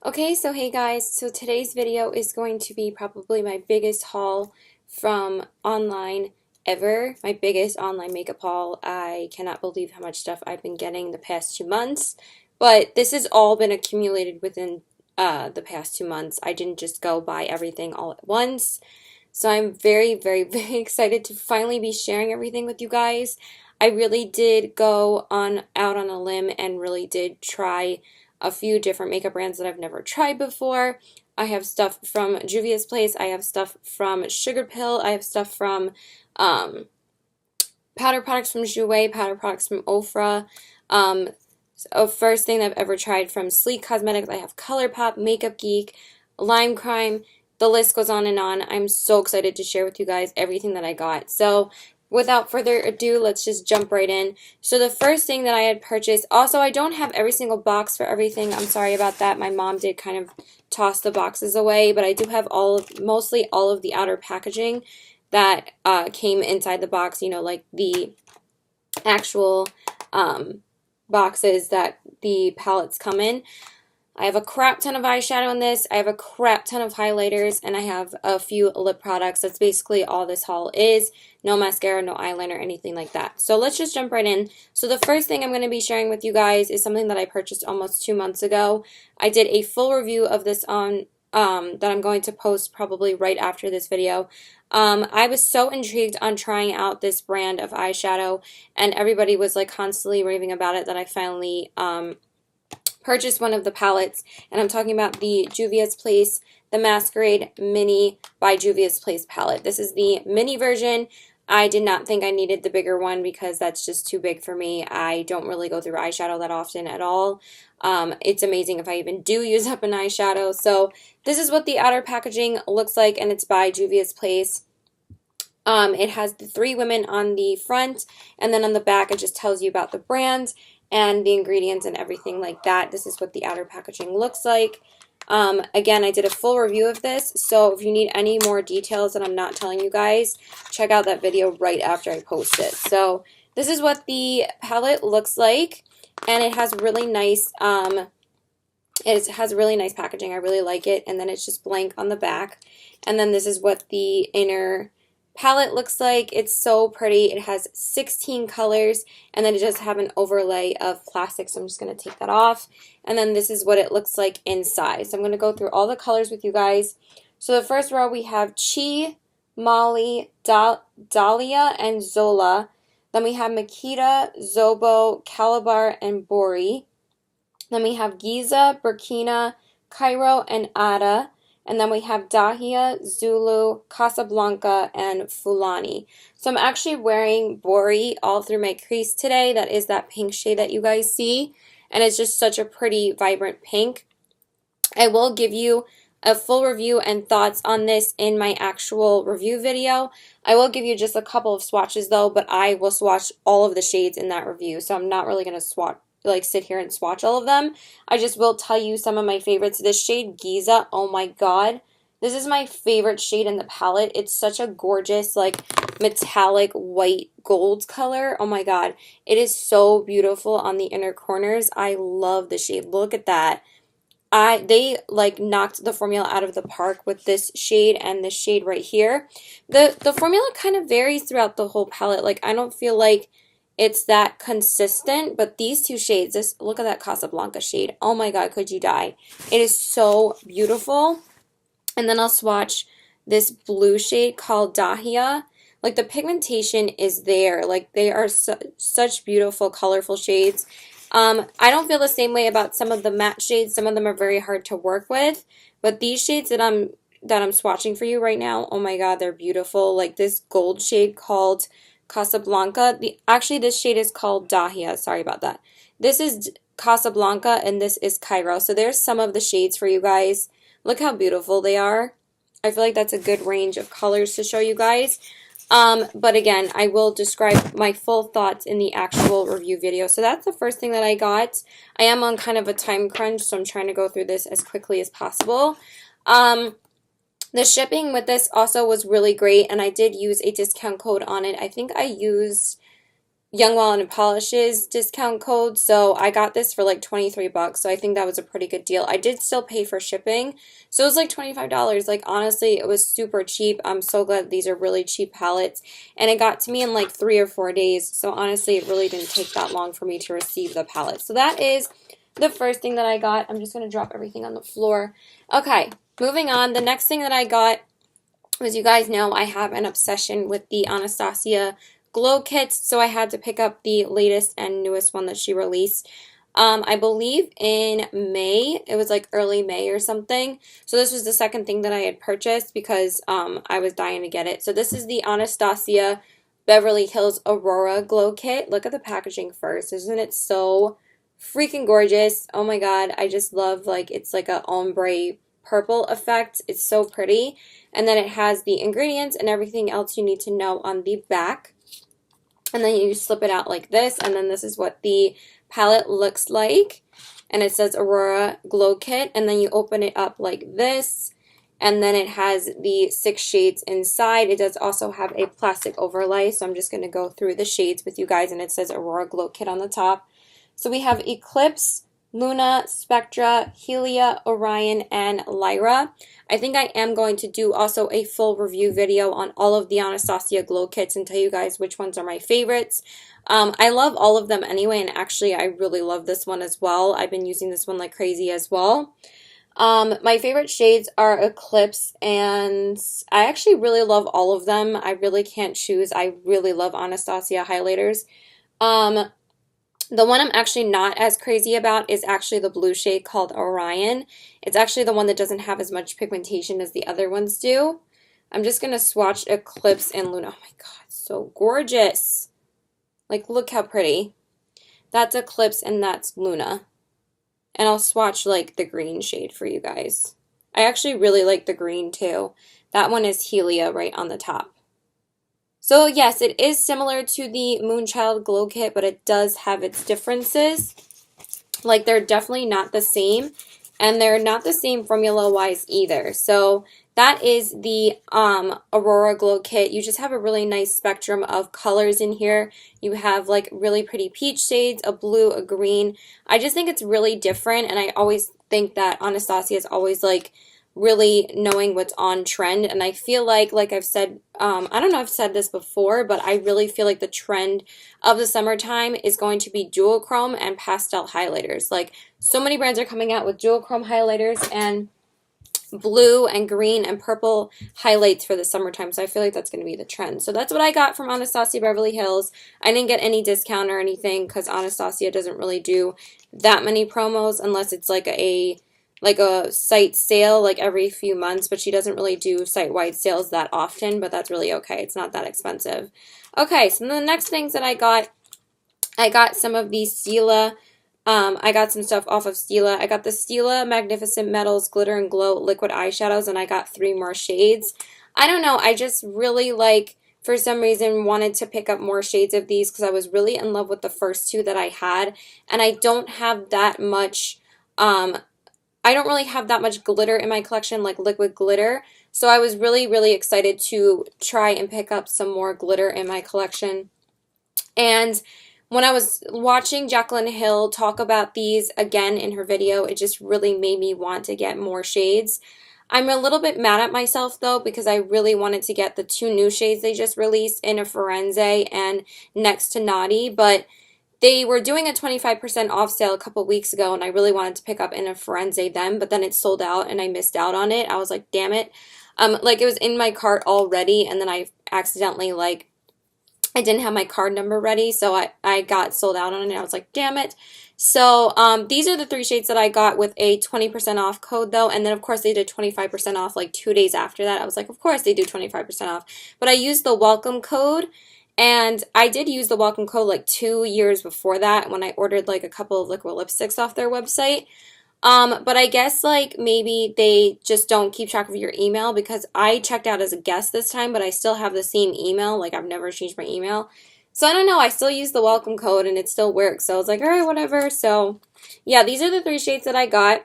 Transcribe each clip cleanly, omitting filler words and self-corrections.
Okay, so hey guys, so today's video is going to be probably my biggest haul from online ever. My biggest online makeup haul. I cannot believe how much stuff I've been getting the past 2 months, but this has all been accumulated within the past 2 months. I didn't just go buy everything all at once. So I'm very, very, very excited to finally be sharing everything with you guys. I really did go out on a limb and really did try a few different makeup brands that I've never tried before. I have stuff from Juvia's Place. I have stuff from Sugarpill. I have stuff from powder products from Jouer, powder products from Ofra. First thing I've ever tried from Sleek Cosmetics. I have ColourPop, Makeup Geek, Lime Crime. The list goes on and on. I'm so excited to share with you guys everything that I got. So without further ado, let's just jump right in. So the first thing that I had purchased, also I don't have every single box for everything. I'm sorry about that. My mom did kind of toss the boxes away, but I do have mostly all of the outer packaging that came inside the box, you know, like the actual boxes that the palettes come in. I have a crap ton of eyeshadow in this, I have a crap ton of highlighters, and I have a few lip products. That's basically all this haul is. No mascara, no eyeliner, anything like that. So let's just jump right in. So the first thing I'm going to be sharing with you guys is something that I purchased almost 2 months ago. I did a full review of this on that I'm going to post probably right after this video. I was so intrigued on trying out this brand of eyeshadow, and everybody was like constantly raving about it that I finally purchased one of the palettes, and I'm talking about the Juvia's Place, the Masquerade Mini by Juvia's Place palette. This is the mini version. I did not think I needed the bigger one because that's just too big for me. I don't really go through eyeshadow that often at all. It's amazing if I even do use up an eyeshadow. So this is what the outer packaging looks like, and it's by Juvia's Place. It has the 3 women on the front, and then on the back it just tells you about the brand and the ingredients and everything like that. This is what the outer packaging looks like. Again, I did a full review of this, so if you need any more details that I'm not telling you guys, check out that video right after I post it. So this is what the palette looks like, and it has really nice packaging. I really like it, and then it's just blank on the back. And then this is what the inner palette looks like. It's so pretty. It has 16 colors, and then it does have an overlay of plastic, so I'm just going to take that off. And then this is what it looks like inside. So I'm going to go through all the colors with you guys. So the first row we have Chi, Molly, Dahlia, and Zola. Then we have Makita, Zobo, Calabar, and Bori. Then we have Giza, Burkina, Cairo, and Ada. And then we have Dahlia, Zulu, Casablanca, and Fulani. So I'm actually wearing Bori all through my crease today. That is that pink shade that you guys see. And it's just such a pretty, vibrant pink. I will give you a full review and thoughts on this in my actual review video. I will give you just a couple of swatches though, but I will swatch all of the shades in that review. So I'm not really going to sit here and swatch all of them. I just will tell you some of my favorites. This shade Giza, oh my god. This is my favorite shade in the palette. It's such a gorgeous, like, metallic white gold color. Oh my god. It is so beautiful on the inner corners. I love the shade. Look at that. They like knocked the formula out of the park with this shade and this shade right here. The formula kind of varies throughout the whole palette. Like, I don't feel like it's that consistent, but these 2 shades, look at that Casablanca shade. Oh my god, could you die? It is so beautiful. And then I'll swatch this blue shade called Dahlia. Like, the pigmentation is there. Like, they are such beautiful, colorful shades. I don't feel the same way about some of the matte shades. Some of them are very hard to work with, but these shades that I'm swatching for you right now, oh my god, they're beautiful. Like this gold shade called Casablanca. Actually, this shade is called Dahlia. Sorry about that. This is Casablanca, and this is Cairo. So there's some of the shades for you guys. Look how beautiful they are. I feel like that's a good range of colors to show you guys. But again, I will describe my full thoughts in the actual review video. So that's the first thing that I got. I am on kind of a time crunch, so I'm trying to go through this as quickly as possible. The shipping with this also was really great, and I did use a discount code on it. I think I used Young Wild and Polishes discount code, so I got this for like 23 bucks, so I think that was a pretty good deal. I did still pay for shipping, so it was like $25. Like, honestly, it was super cheap. I'm so glad these are really cheap palettes, and it got to me in like 3 or 4 days, so honestly, it really didn't take that long for me to receive the palette. So that is the first thing that I got. I'm just going to drop everything on the floor. Okay, moving on. The next thing that I got was, you guys know I have an obsession with the Anastasia glow kits, so I had to pick up the latest and newest one that she released. I believe in May. It was like early May or something. So this was the second thing that I had purchased because I was dying to get it. So this is the Anastasia Beverly Hills Aurora glow kit. Look at the packaging first. Isn't it so freaking gorgeous? Oh my god, I just love, like, it's like a ombre purple effect. It's so pretty. And then it has the ingredients and everything else you need to know on the back. And then you slip it out like this, and then this is what the palette looks like. And it says Aurora Glow Kit, and then you open it up like this, and then it has the 6 shades inside. It does also have a plastic overlay, so I'm just going to go through the shades with you guys, and it says Aurora Glow Kit on the top. So we have Eclipse, Luna, Spectra, Helia, Orion, and Lyra. I think I am going to do also a full review video on all of the Anastasia glow kits and tell you guys which ones are my favorites. I love all of them anyway, and actually I really love this one as well. I've been using this one like crazy as well. My favorite shades are Eclipse, and I actually really love all of them. I really can't choose. I really love Anastasia highlighters. The one I'm actually not as crazy about is actually the blue shade called Orion. It's actually the one that doesn't have as much pigmentation as the other ones do. I'm just going to swatch Eclipse and Luna. Oh my god, so gorgeous. Like, look how pretty. That's Eclipse and that's Luna. And I'll swatch, like, the green shade for you guys. I actually really like the green too. That one is Helia right on the top. So yes, it is similar to the Moonchild Glow Kit, but it does have its differences. Like, they're definitely not the same, and they're not the same formula-wise either. So that is the Aurora Glow Kit. You just have a really nice spectrum of colors in here. You have, like, really pretty peach shades, a blue, a green. I just think it's really different, and I always think that Anastasia is always, like, really knowing what's on trend, and I feel like I've said, I don't know if I've said this before, but I really feel like the trend of the summertime is going to be duochrome and pastel highlighters. Like, so many brands are coming out with duochrome highlighters and blue and green and purple highlights for the summertime, so I feel like that's going to be the trend. So that's what I got from Anastasia Beverly Hills. I didn't get any discount or anything because Anastasia doesn't really do that many promos unless it's like a site sale like every few months, but she doesn't really do site-wide sales that often, but that's really okay. It's not that expensive. Okay, so the next things that I got some of the Stila. I got some stuff off of Stila. I got the Stila Magnificent Metals Glitter and Glow Liquid Eyeshadows, and I got 3 more shades. I don't know, I just really, like, for some reason wanted to pick up more shades of these because I was really in love with the first 2 that I had, and I don't have that much, I don't really have that much glitter in my collection, like liquid glitter, so I was really, really excited to try and pick up some more glitter in my collection. And when I was watching Jaclyn Hill talk about these again in her video, it just really made me want to get more shades. I'm a little bit mad at myself, though, because I really wanted to get the 2 new shades they just released, in a Firenze and Next to Naughty, but they were doing a 25% off sale a couple weeks ago, and I really wanted to pick up in a Firenze then, but then it sold out, and I missed out on it. I was like, damn it. Like, it was in my cart already, and then I accidentally, like, I didn't have my card number ready, so I got sold out on it, and I was like, damn it. So, these are the 3 shades that I got with a 20% off code, though, and then, of course, they did 25% off, like, 2 days after that. I was like, of course they do 25% off, but I used the welcome code, and I did use the welcome code, like, 2 years before that when I ordered, like, a couple of liquid lipsticks off their website. But I guess, like, maybe they just don't keep track of your email, because I checked out as a guest this time, but I still have the same email. Like, I've never changed my email. So, I don't know. I still use the welcome code, and it still works. So, I was like, all right, whatever. So, yeah, these are the 3 shades that I got.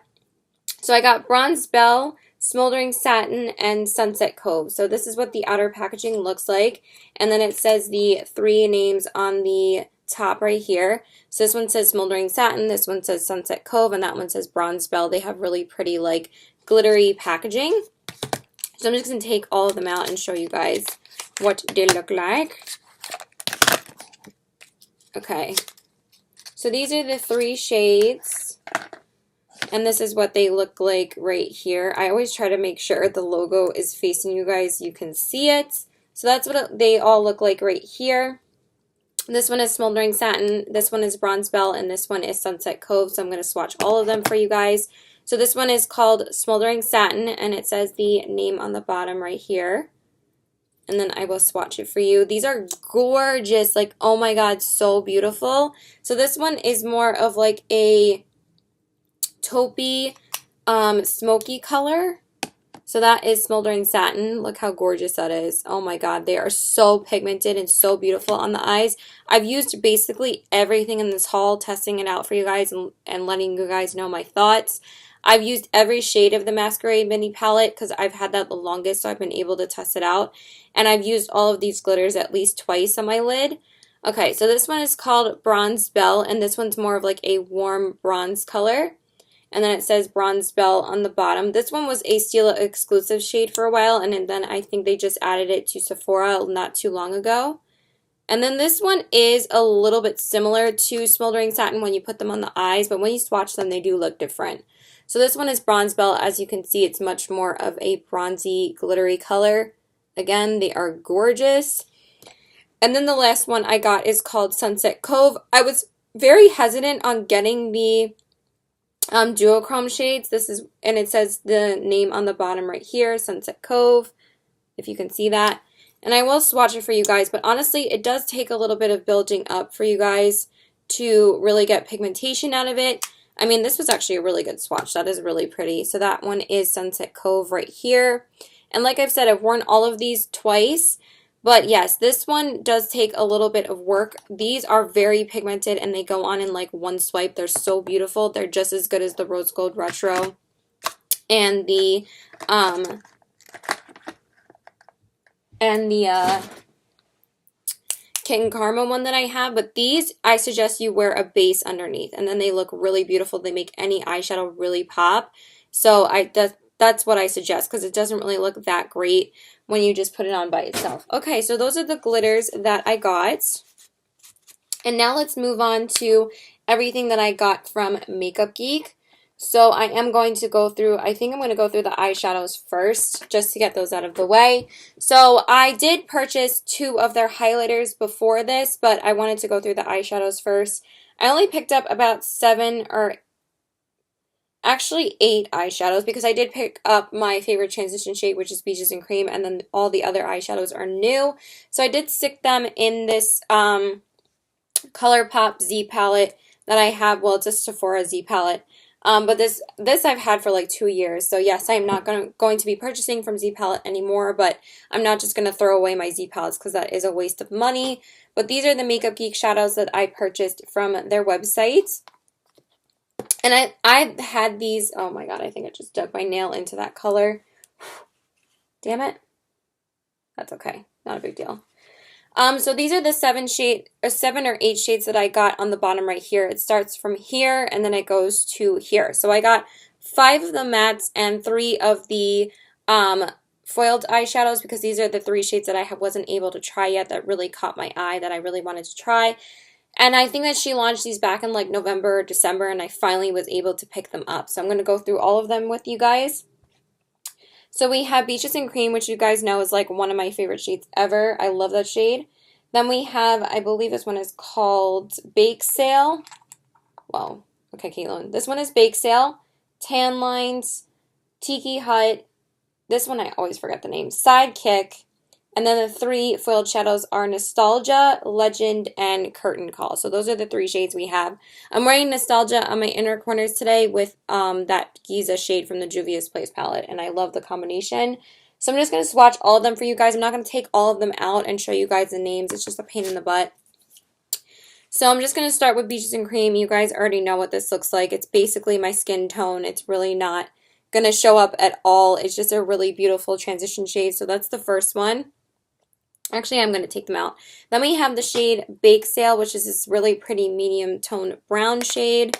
So, I got Bronze Belle, Smoldering Satin, and Sunset Cove. So, this is what the outer packaging looks like. And then it says the 3 names on the top right here. So this one says Smoldering Satin, this one says Sunset Cove, and that one says Bronze Bell. They have really pretty like glittery packaging. So I'm just going to take all of them out and show you guys what they look like. Okay, so these are the 3 shades, and this is what they look like right here. I always try to make sure the logo is facing you guys, you can see it. So that's what they all look like right here. This one is Smoldering Satin, this one is Bronze Bell, and this one is Sunset Cove. So I'm going to swatch all of them for you guys. So this one is called Smoldering Satin, and it says the name on the bottom right here. And then I will swatch it for you. These are gorgeous, like, oh my god, so beautiful. So this one is more of like a taupey, smoky color. So that is Smoldering Satin. Look how gorgeous that is. Oh my god, they are so pigmented and so beautiful on the eyes. I've used basically everything in this haul, testing it out for you guys and letting you guys know my thoughts. I've used every shade of the Masquerade mini palette because I've had that the longest, so I've been able to test it out. And I've used all of these glitters at least twice on my lid. Okay, so this one is called Bronze Bell, and this one's more of like a warm bronze color. And then it says Bronze Bell on the bottom. This one was a Stila exclusive shade for a while, and then I think they just added it to Sephora not too long ago. And then this one is a little bit similar to Smoldering Satin when you put them on the eyes, but when you swatch them, they do look different. So this one is Bronze Bell. As you can see, it's much more of a bronzy, glittery color. Again, they are gorgeous. And then the last one I got is called Sunset Cove. I was very hesitant on getting the duochrome shades. And it says the name on the bottom right here, Sunset Cove, if you can see that. And I will swatch it for you guys, but honestly, it does take a little bit of building up for you guys to really get pigmentation out of it. I mean, this was actually a really good swatch. That is really pretty. So that one is Sunset Cove right here. And like I've said, I've worn all of these twice. But yes, this one does take a little bit of work. These are very pigmented and they go on in like one swipe. They're so beautiful. They're just as good as the Rose Gold Retro and the Kitten Karma one that I have, but these I suggest you wear a base underneath, and then they look really beautiful. They make any eyeshadow really pop. So that's what I suggest because it doesn't really look that great when you just put it on by itself. Okay, so those are the glitters that I got. And now let's move on to everything that I got from Makeup Geek. So I am going to go through, I think I'm going to go through the eyeshadows first, just to get those out of the way. So I did purchase 2 of their highlighters before this, but I wanted to go through the eyeshadows first. I only picked up about 7 or actually 8 eyeshadows because I did pick up my favorite transition shade, which is Beaches and Cream, and then all the other eyeshadows are new. So I did stick them in this ColourPop Z palette that I have. Well, it's a Sephora Z palette. But this I've had for like 2 years. So yes, I'm not going to be purchasing from Z Palette anymore, but I'm not just going to throw away my Z palettes because that is a waste of money. But these are the Makeup Geek shadows that I purchased from their website. And I've had these, oh my god, I think I just dug my nail into that color. Damn it. That's okay. Not a big deal. So these are the 7 or 8 shades that I got on the bottom right here. It starts from here and then it goes to here. So I got 5 of the mattes and 3 of the foiled eyeshadows because these are the 3 shades that I wasn't able to try yet that really caught my eye that I really wanted to try. And I think that she launched these back in like November or December and I finally was able to pick them up. So I'm going to go through all of them with you guys. So we have Beaches and Cream, which you guys know is like one of my favorite shades ever. I love that shade. Then we have, I believe this one is called Bake Sale. Wow. Okay, Caitlin. This one is Bake Sale, Tan Lines, Tiki Hut. This one I always forget the name. Sidekick. And then the 3 foiled shadows are Nostalgia, Legend, and Curtain Call. So those are the 3 shades we have. I'm wearing Nostalgia on my inner corners today with that Giza shade from the Juvia's Place palette. And I love the combination. So I'm just going to swatch all of them for you guys. I'm not going to take all of them out and show you guys the names. It's just a pain in the butt. So I'm just going to start with Beaches and Cream. You guys already know what this looks like. It's basically my skin tone. It's really not going to show up at all. It's just a really beautiful transition shade. So that's the first one. Actually, I'm going to take them out. Then we have the shade Bake Sale, which is this really pretty medium tone brown shade.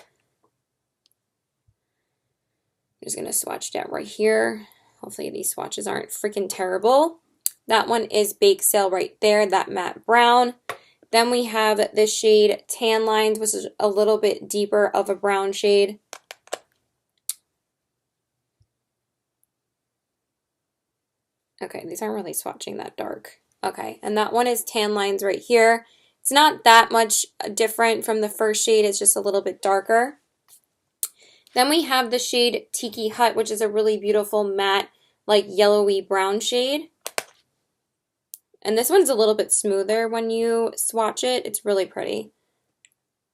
I'm just going to swatch that right here. Hopefully these swatches aren't freaking terrible. That one is Bake Sale right there, that matte brown. Then we have the shade Tan Lines, which is a little bit deeper of a brown shade. Okay, these aren't really swatching that dark. Okay, and that one is Tan Lines right here. It's not that much different from the first shade, it's just a little bit darker. Then we have the shade Tiki Hut, which is a really beautiful matte, like yellowy brown shade. And this one's a little bit smoother when you swatch it. It's really pretty.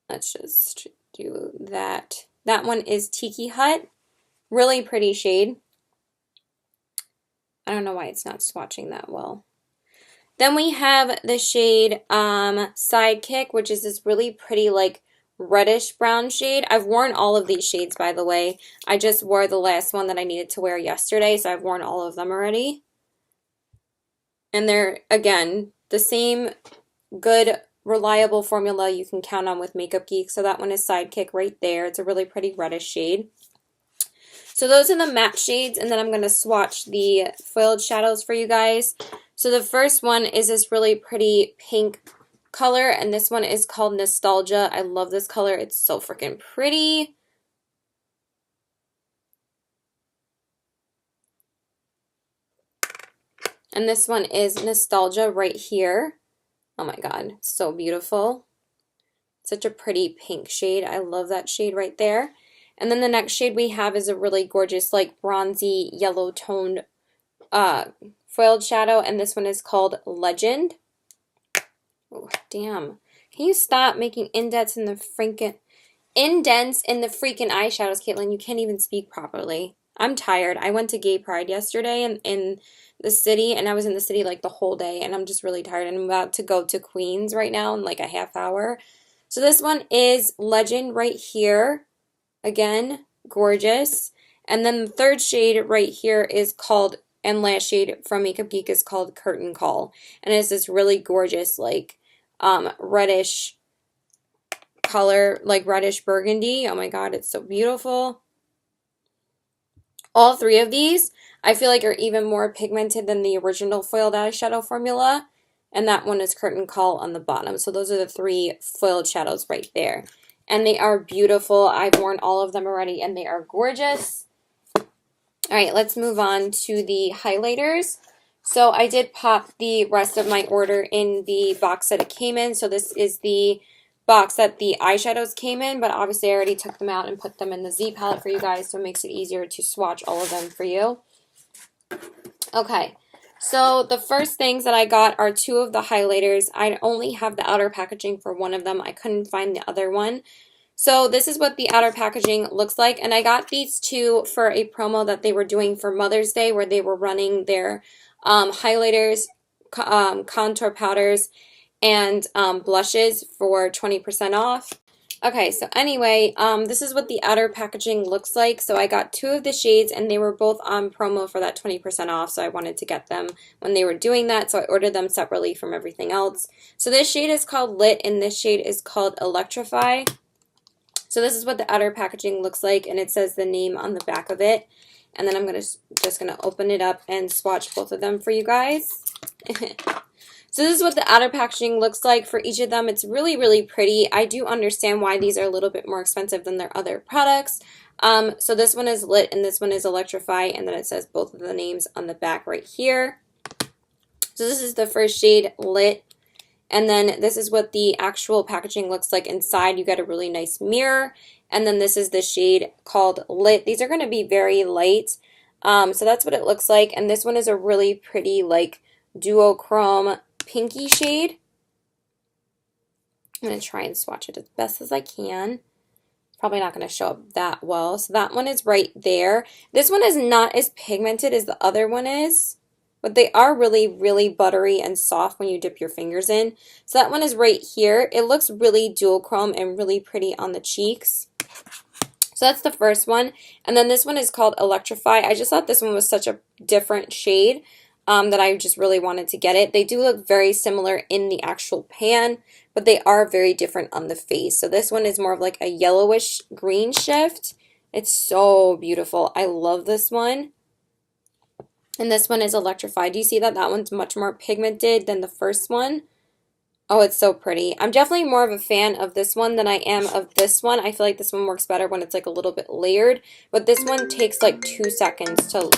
Let's just do that. That one is Tiki Hut. Really pretty shade. I don't know why it's not swatching that well. Then we have the shade Sidekick, which is this really pretty like reddish brown shade. I've worn all of these shades, by the way. I just wore the last one that I needed to wear yesterday, so I've worn all of them already. And they're, again, the same good, reliable formula you can count on with Makeup Geek. So that one is Sidekick right there. It's a really pretty reddish shade. So those are the matte shades, and then I'm going to swatch the foiled shadows for you guys. So the first one is this really pretty pink color, and this one is called Nostalgia. I love this color. It's so freaking pretty. And this one is Nostalgia right here. Oh my god, it's so beautiful. Such a pretty pink shade. I love that shade right there. And then the next shade we have is a really gorgeous, like bronzy yellow toned foiled shadow, and this one is called Legend. Oh, damn. Can you stop making indents in the freaking eyeshadows, Caitlin? You can't even speak properly. I'm tired. I went to Gay Pride yesterday in the city, and I was in the city like the whole day, and I'm just really tired. And I'm about to go to Queens right now in like a half hour. So this one is Legend right here. Again, gorgeous. And then the third shade right here is called, and last shade from Makeup Geek is called Curtain Call. And it's this really gorgeous, like, reddish color, like reddish burgundy. Oh my god, it's so beautiful. All three of these, I feel like, are even more pigmented than the original foiled eyeshadow formula. And that one is Curtain Call on the bottom. So those are the three foiled shadows right there. And they are beautiful. I've worn all of them already, and they are gorgeous. All right, let's move on to the highlighters. So I did pop the rest of my order in the box that it came in. So this is the box that the eyeshadows came in, but obviously I already took them out and put them in the Z palette for you guys, so it makes it easier to swatch all of them for you. Okay. So the first things that I got are two of the highlighters. I only have the outer packaging for one of them. I couldn't find the other one. So this is what the outer packaging looks like. And I got these two for a promo that they were doing for Mother's Day, where they were running their highlighters, contour powders, and blushes for 20% off. Okay, so anyway, this is what the outer packaging looks like. So I got two of the shades, and they were both on promo for that 20% off, so I wanted to get them when they were doing that, so I ordered them separately from everything else. So this shade is called Lit, and this shade is called Electrify. So this is what the outer packaging looks like, and it says the name on the back of it. And then I'm just gonna open it up and swatch both of them for you guys. So this is what the outer packaging looks like for each of them. It's really, really pretty. I do understand why these are a little bit more expensive than their other products. So this one is Lit and this one is Electrify, and then it says both of the names on the back right here. So this is the first shade, Lit. And then this is what the actual packaging looks like inside. You get a really nice mirror. And then this is the shade called Lit. These are going to be very light. So that's what it looks like. And this one is a really pretty, like, duochrome pinky shade. I'm going to try and swatch it as best as I can. Probably not going to show up that well. So that one is right there. This one is not as pigmented as the other one is, but they are really, really buttery and soft when you dip your fingers in. So that one is right here. It looks really duochrome and really pretty on the cheeks. So that's the first one. And then this one is called Electrify. I just thought this one was such a different shade. that I just really wanted to get it. They do look very similar in the actual pan, but they are very different on the face. So this one is more of like a yellowish green shift. It's so beautiful. I love this one. And this one is Electrify. Do you see that? That one's much more pigmented than the first one. Oh, it's so pretty. I'm definitely more of a fan of this one than I am of this one. I feel like this one works better when it's like a little bit layered. But this one takes like 2 seconds to,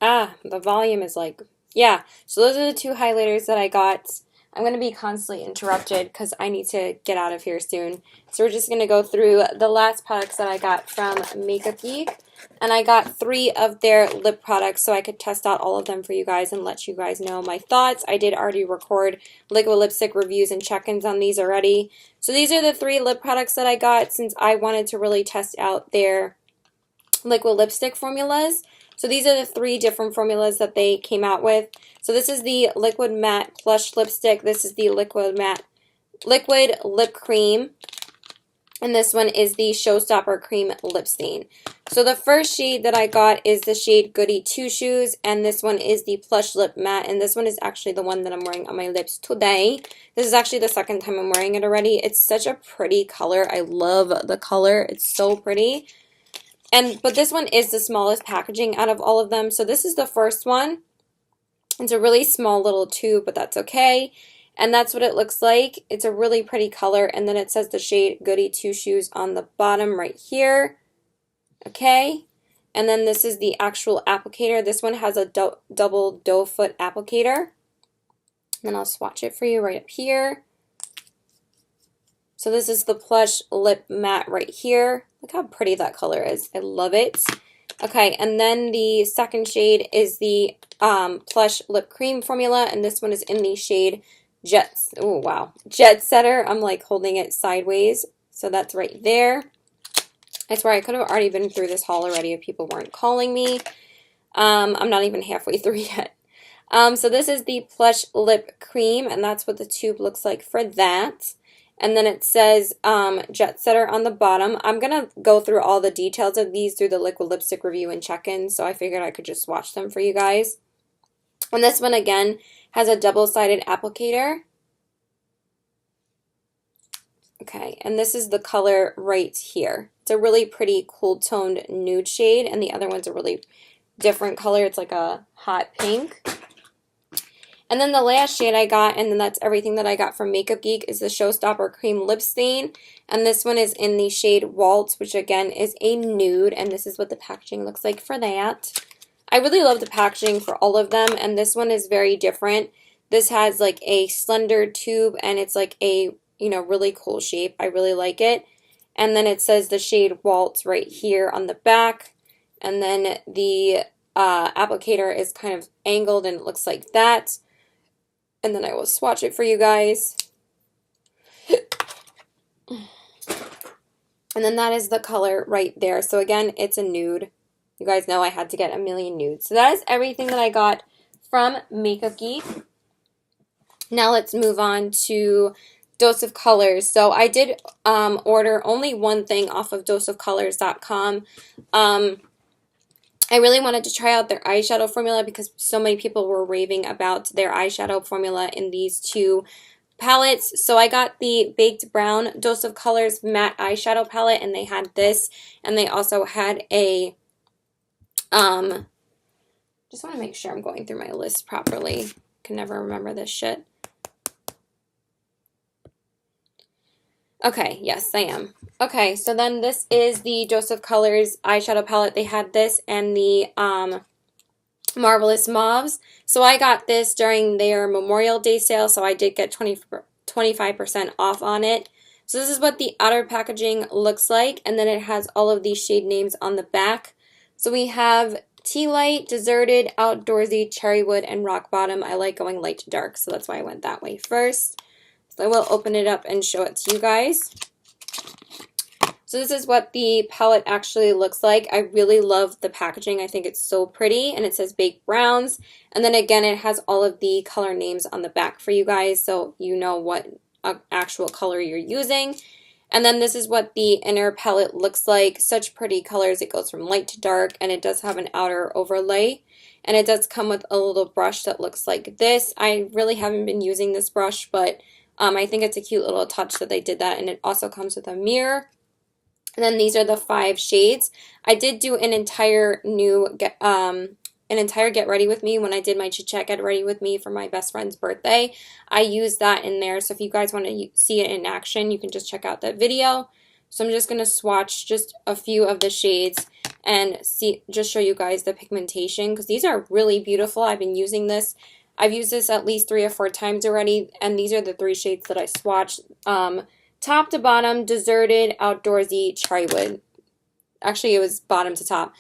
the volume is like, yeah. So those are the 2 highlighters that I got. I'm going to be constantly interrupted because I need to get out of here soon. So we're just going to go through the last products that I got from Makeup Geek. And I got 3 of their lip products so I could test out all of them for you guys and let you guys know my thoughts. I did already record liquid lipstick reviews and check-ins on these already. So these are the 3 lip products that I got since I wanted to really test out their liquid lipstick formulas. So these are the 3 different formulas that they came out with. So this is the Liquid Matte Plush Lipstick. This is the Liquid Lip Cream. And this one is the Showstopper Cream Lip Stain. So the first shade that I got is the shade Goody Two Shoes. And this one is the Plush Lip Matte. And this one is actually the one that I'm wearing on my lips today. This is actually the second time I'm wearing it already. It's such a pretty color. I love the color. It's so pretty. But this one is the smallest packaging out of all of them. So this is the first one. It's a really small little tube, but that's okay. And that's what it looks like. It's a really pretty color. And then it says the shade Goody Two Shoes on the bottom right here. Okay. And then this is the actual applicator. This one has a double doe foot applicator. And then I'll swatch it for you right up here. So this is the Plush Lip Matte right here. Look how pretty that color is. I love it. Okay, and then the second shade is the Plush Lip Cream formula. And this one is in the shade Jet Setter. I'm like holding it sideways. So that's right there. I swear I could have already been through this haul already if people weren't calling me. I'm not even halfway through yet. So this is the Plush Lip Cream, and that's what the tube looks like for that. And then it says Jet Setter on the bottom. I'm going to go through all the details of these through the liquid lipstick review and check-in, so I figured I could just swatch them for you guys. And this one, again, has a double-sided applicator. Okay, and this is the color right here. It's a really pretty cool-toned nude shade, and the other one's a really different color. It's like a hot pink. And then the last shade I got, and then that's everything that I got from Makeup Geek, is the Showstopper Cream Lip Stain. And this one is in the shade Waltz, which again is a nude, and this is what the packaging looks like for that. I really love the packaging for all of them, and this one is very different. This has like a slender tube, and it's like a, really cool shape. I really like it. And then it says the shade Waltz right here on the back. And then the applicator is kind of angled, and it looks like that. And then I will swatch it for you guys. And then that is the color right there. So again, it's a nude. You guys know I had to get a million nudes. So that is everything that I got from Makeup Geek. Now let's move on to Dose of Colors. So I did order only one thing off of doseofcolors.com. I really wanted to try out their eyeshadow formula because so many people were raving about their eyeshadow formula in these 2 palettes. So I got the Baked Brown Dose of Colors matte eyeshadow palette, and they had this, and they also had a just want to make sure I'm going through my list properly. Can never remember this shit. Okay, yes, I am. Okay, so then this is the Dose of Colors eyeshadow palette. They had this and the Marvelous Mauves. So I got this during their Memorial Day sale, so I did get 25% off on it. So this is what the outer packaging looks like, and then it has all of these shade names on the back. So we have Tea Light, Deserted, Outdoorsy, Cherrywood, and Rock Bottom. I like going light to dark, so that's why I went that way first. So I will open it up and show it to you guys. So this is what the palette actually looks like. I really love the packaging. I think it's so pretty, and it says Baked Browns. And then again, it has all of the color names on the back for you guys, so you know what actual color you're using. And then this is what the inner palette looks like. Such pretty colors. It goes from light to dark, and it does have an outer overlay. And it does come with a little brush that looks like this. I really haven't been using this brush, but I think it's a cute little touch that they did that. And it also comes with a mirror. And then these are the 5 shades. I did do an entire Get Ready With Me when I did my Chit Chat Get Ready With Me for my best friend's birthday. I used that in there, so if you guys want to see it in action, you can just check out that video. So I'm just going to swatch just a few of the shades and just show you guys the pigmentation, because these are really beautiful. I've been using this. I've used this at least 3 or 4 times already, and these are the 3 shades that I swatched. Top to bottom, Deserted, Outdoorsy, Cherrywood. Actually, it was bottom to top.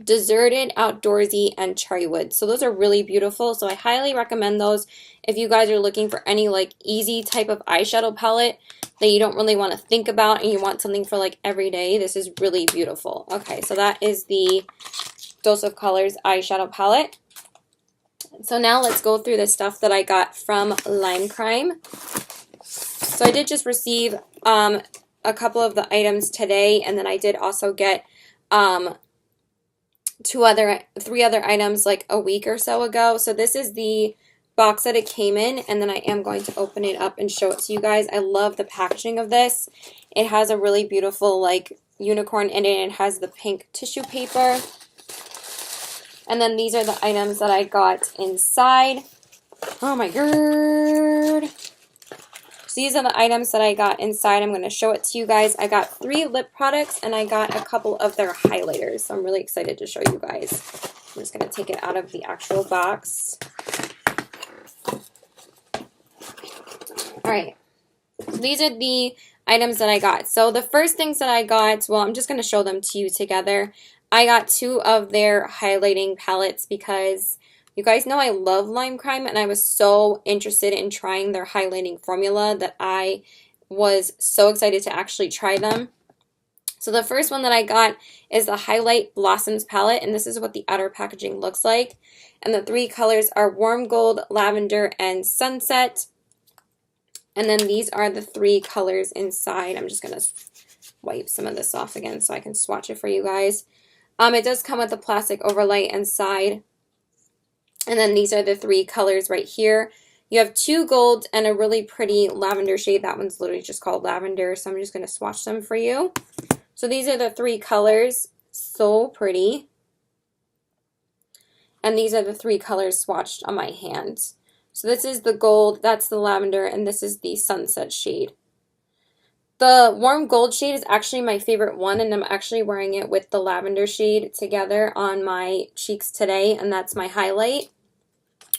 Deserted, Outdoorsy, and Cherrywood. So those are really beautiful. So I highly recommend those if you guys are looking for any like easy type of eyeshadow palette that you don't really want to think about and you want something for like every day. This is really beautiful. Okay, so that is the Dose of Colors eyeshadow palette. So now let's go through the stuff that I got from Lime Crime. So I did just receive a couple of the items today, and then I did also get 3 other items like a week or so ago. So this is the box that it came in, and then I am going to open it up and show it to you guys. I love the packaging of this. It has a really beautiful like unicorn in it, and it has the pink tissue paper. And then these are the items that I got inside. Oh my god. So these are the items that I got inside. I'm going to show it to you guys. I got 3 lip products, and I got a couple of their highlighters. So I'm really excited to show you guys. I'm just going to take it out of the actual box. Alright. So these are the items that I got. So the first things that I got, well, I'm just going to show them to you together. I got 2 of their highlighting palettes because you guys know I love Lime Crime, and I was so interested in trying their highlighting formula that I was so excited to actually try them. So the first one that I got is the Highlight Blossoms palette, and this is what the outer packaging looks like. And the 3 colors are Warm Gold, Lavender, and Sunset. And then these are the 3 colors inside. I'm just going to wipe some of this off again so I can swatch it for you guys. It does come with a plastic overlay inside. And then these are the 3 colors right here. You have 2 golds and a really pretty lavender shade. That one's literally just called Lavender, so I'm just going to swatch them for you. So these are the 3 colors. So pretty. And these are the 3 colors swatched on my hand. So this is the gold, that's the lavender, and this is the sunset shade. The warm gold shade is actually my favorite one, and I'm actually wearing it with the lavender shade together on my cheeks today, and that's my highlight.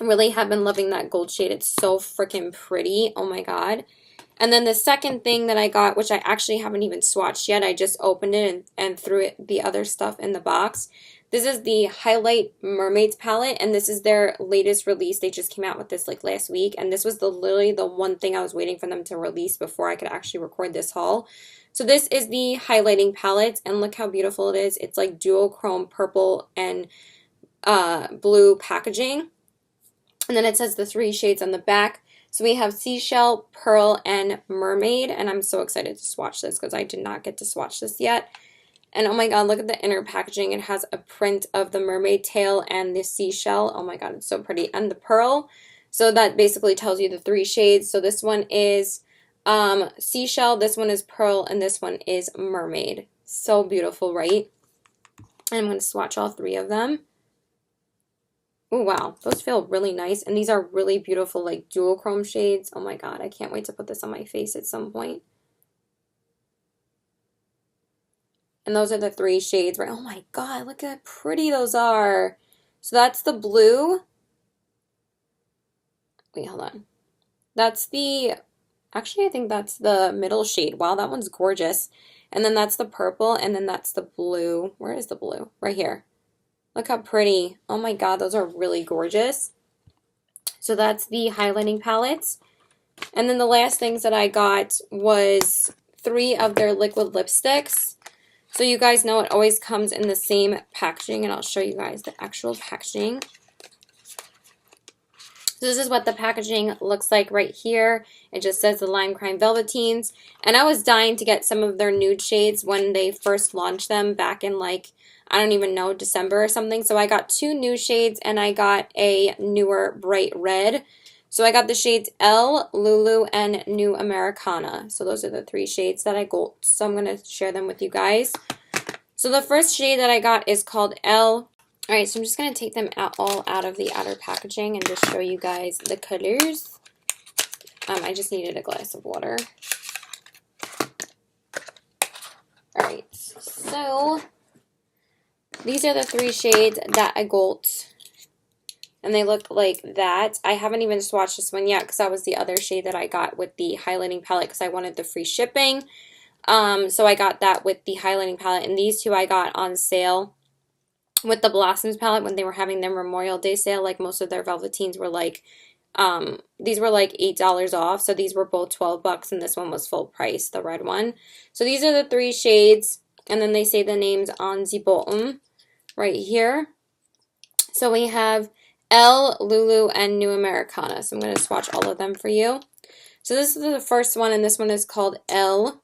I really have been loving that gold shade. It's so freaking pretty. Oh my god. And then the second thing that I got, which I actually haven't even swatched yet, I just opened it and threw the other stuff in the box. This is the Highlight Mermaids palette, and this is their latest release. They just came out with this like last week, and this was literally the one thing I was waiting for them to release before I could actually record this haul. So this is the highlighting palette, and look how beautiful it is. It's like dual chrome purple and blue packaging. And then it says the 3 shades on the back. So we have Seashell, Pearl, and Mermaid, and I'm so excited to swatch this because I did not get to swatch this yet. And oh my god, look at the inner packaging. It has a print of the mermaid tail and the seashell. Oh my god, it's so pretty. And the pearl. So that basically tells you the 3 shades. So this one is seashell, this one is pearl, and this one is mermaid. So beautiful, right? And I'm going to swatch all 3 of them. Oh wow, those feel really nice. And these are really beautiful like dual chrome shades. Oh my god, I can't wait to put this on my face at some point. And those are the 3 shades, right? Oh my god, look how pretty those are. So that's the blue. Wait, hold on. That's the, actually I think that's the middle shade. Wow, that one's gorgeous. And then that's the purple, and then that's the blue. Where is the blue? Right here. Look how pretty. Oh my god, those are really gorgeous. So that's the highlighting palettes. And then the last things that I got was 3 of their liquid lipsticks. So you guys know it always comes in the same packaging, and I'll show you guys the actual packaging. So this is what the packaging looks like right here. It just says the Lime Crime Velveteens. And I was dying to get some of their nude shades when they first launched them back in like, I don't even know, December or something. So I got 2 new shades and I got a newer bright red. So I got the shades L, Lulu, and New Americana. So those are the 3 shades that I got. So I'm going to share them with you guys. So the first shade that I got is called L. Alright, so I'm just going to take them all out of the outer packaging and just show you guys the colors. I just needed a glass of water. Alright, so these are the 3 shades that I got. And they look like that. I haven't even swatched this one yet because that was the other shade that I got with the highlighting palette because I wanted the free shipping. So I got that with the highlighting palette. And these 2 I got on sale with the Blossoms palette when they were having their Memorial Day sale. Like most of their Velveteens were like, these were like $8 off. So these were both 12 bucks and this one was full price, the red one. So these are the 3 shades. And then they say the names on the bottom right here. So we have L, Lulu, and New Americana. So I'm going to swatch all of them for you. So this is the first one, and this one is called L.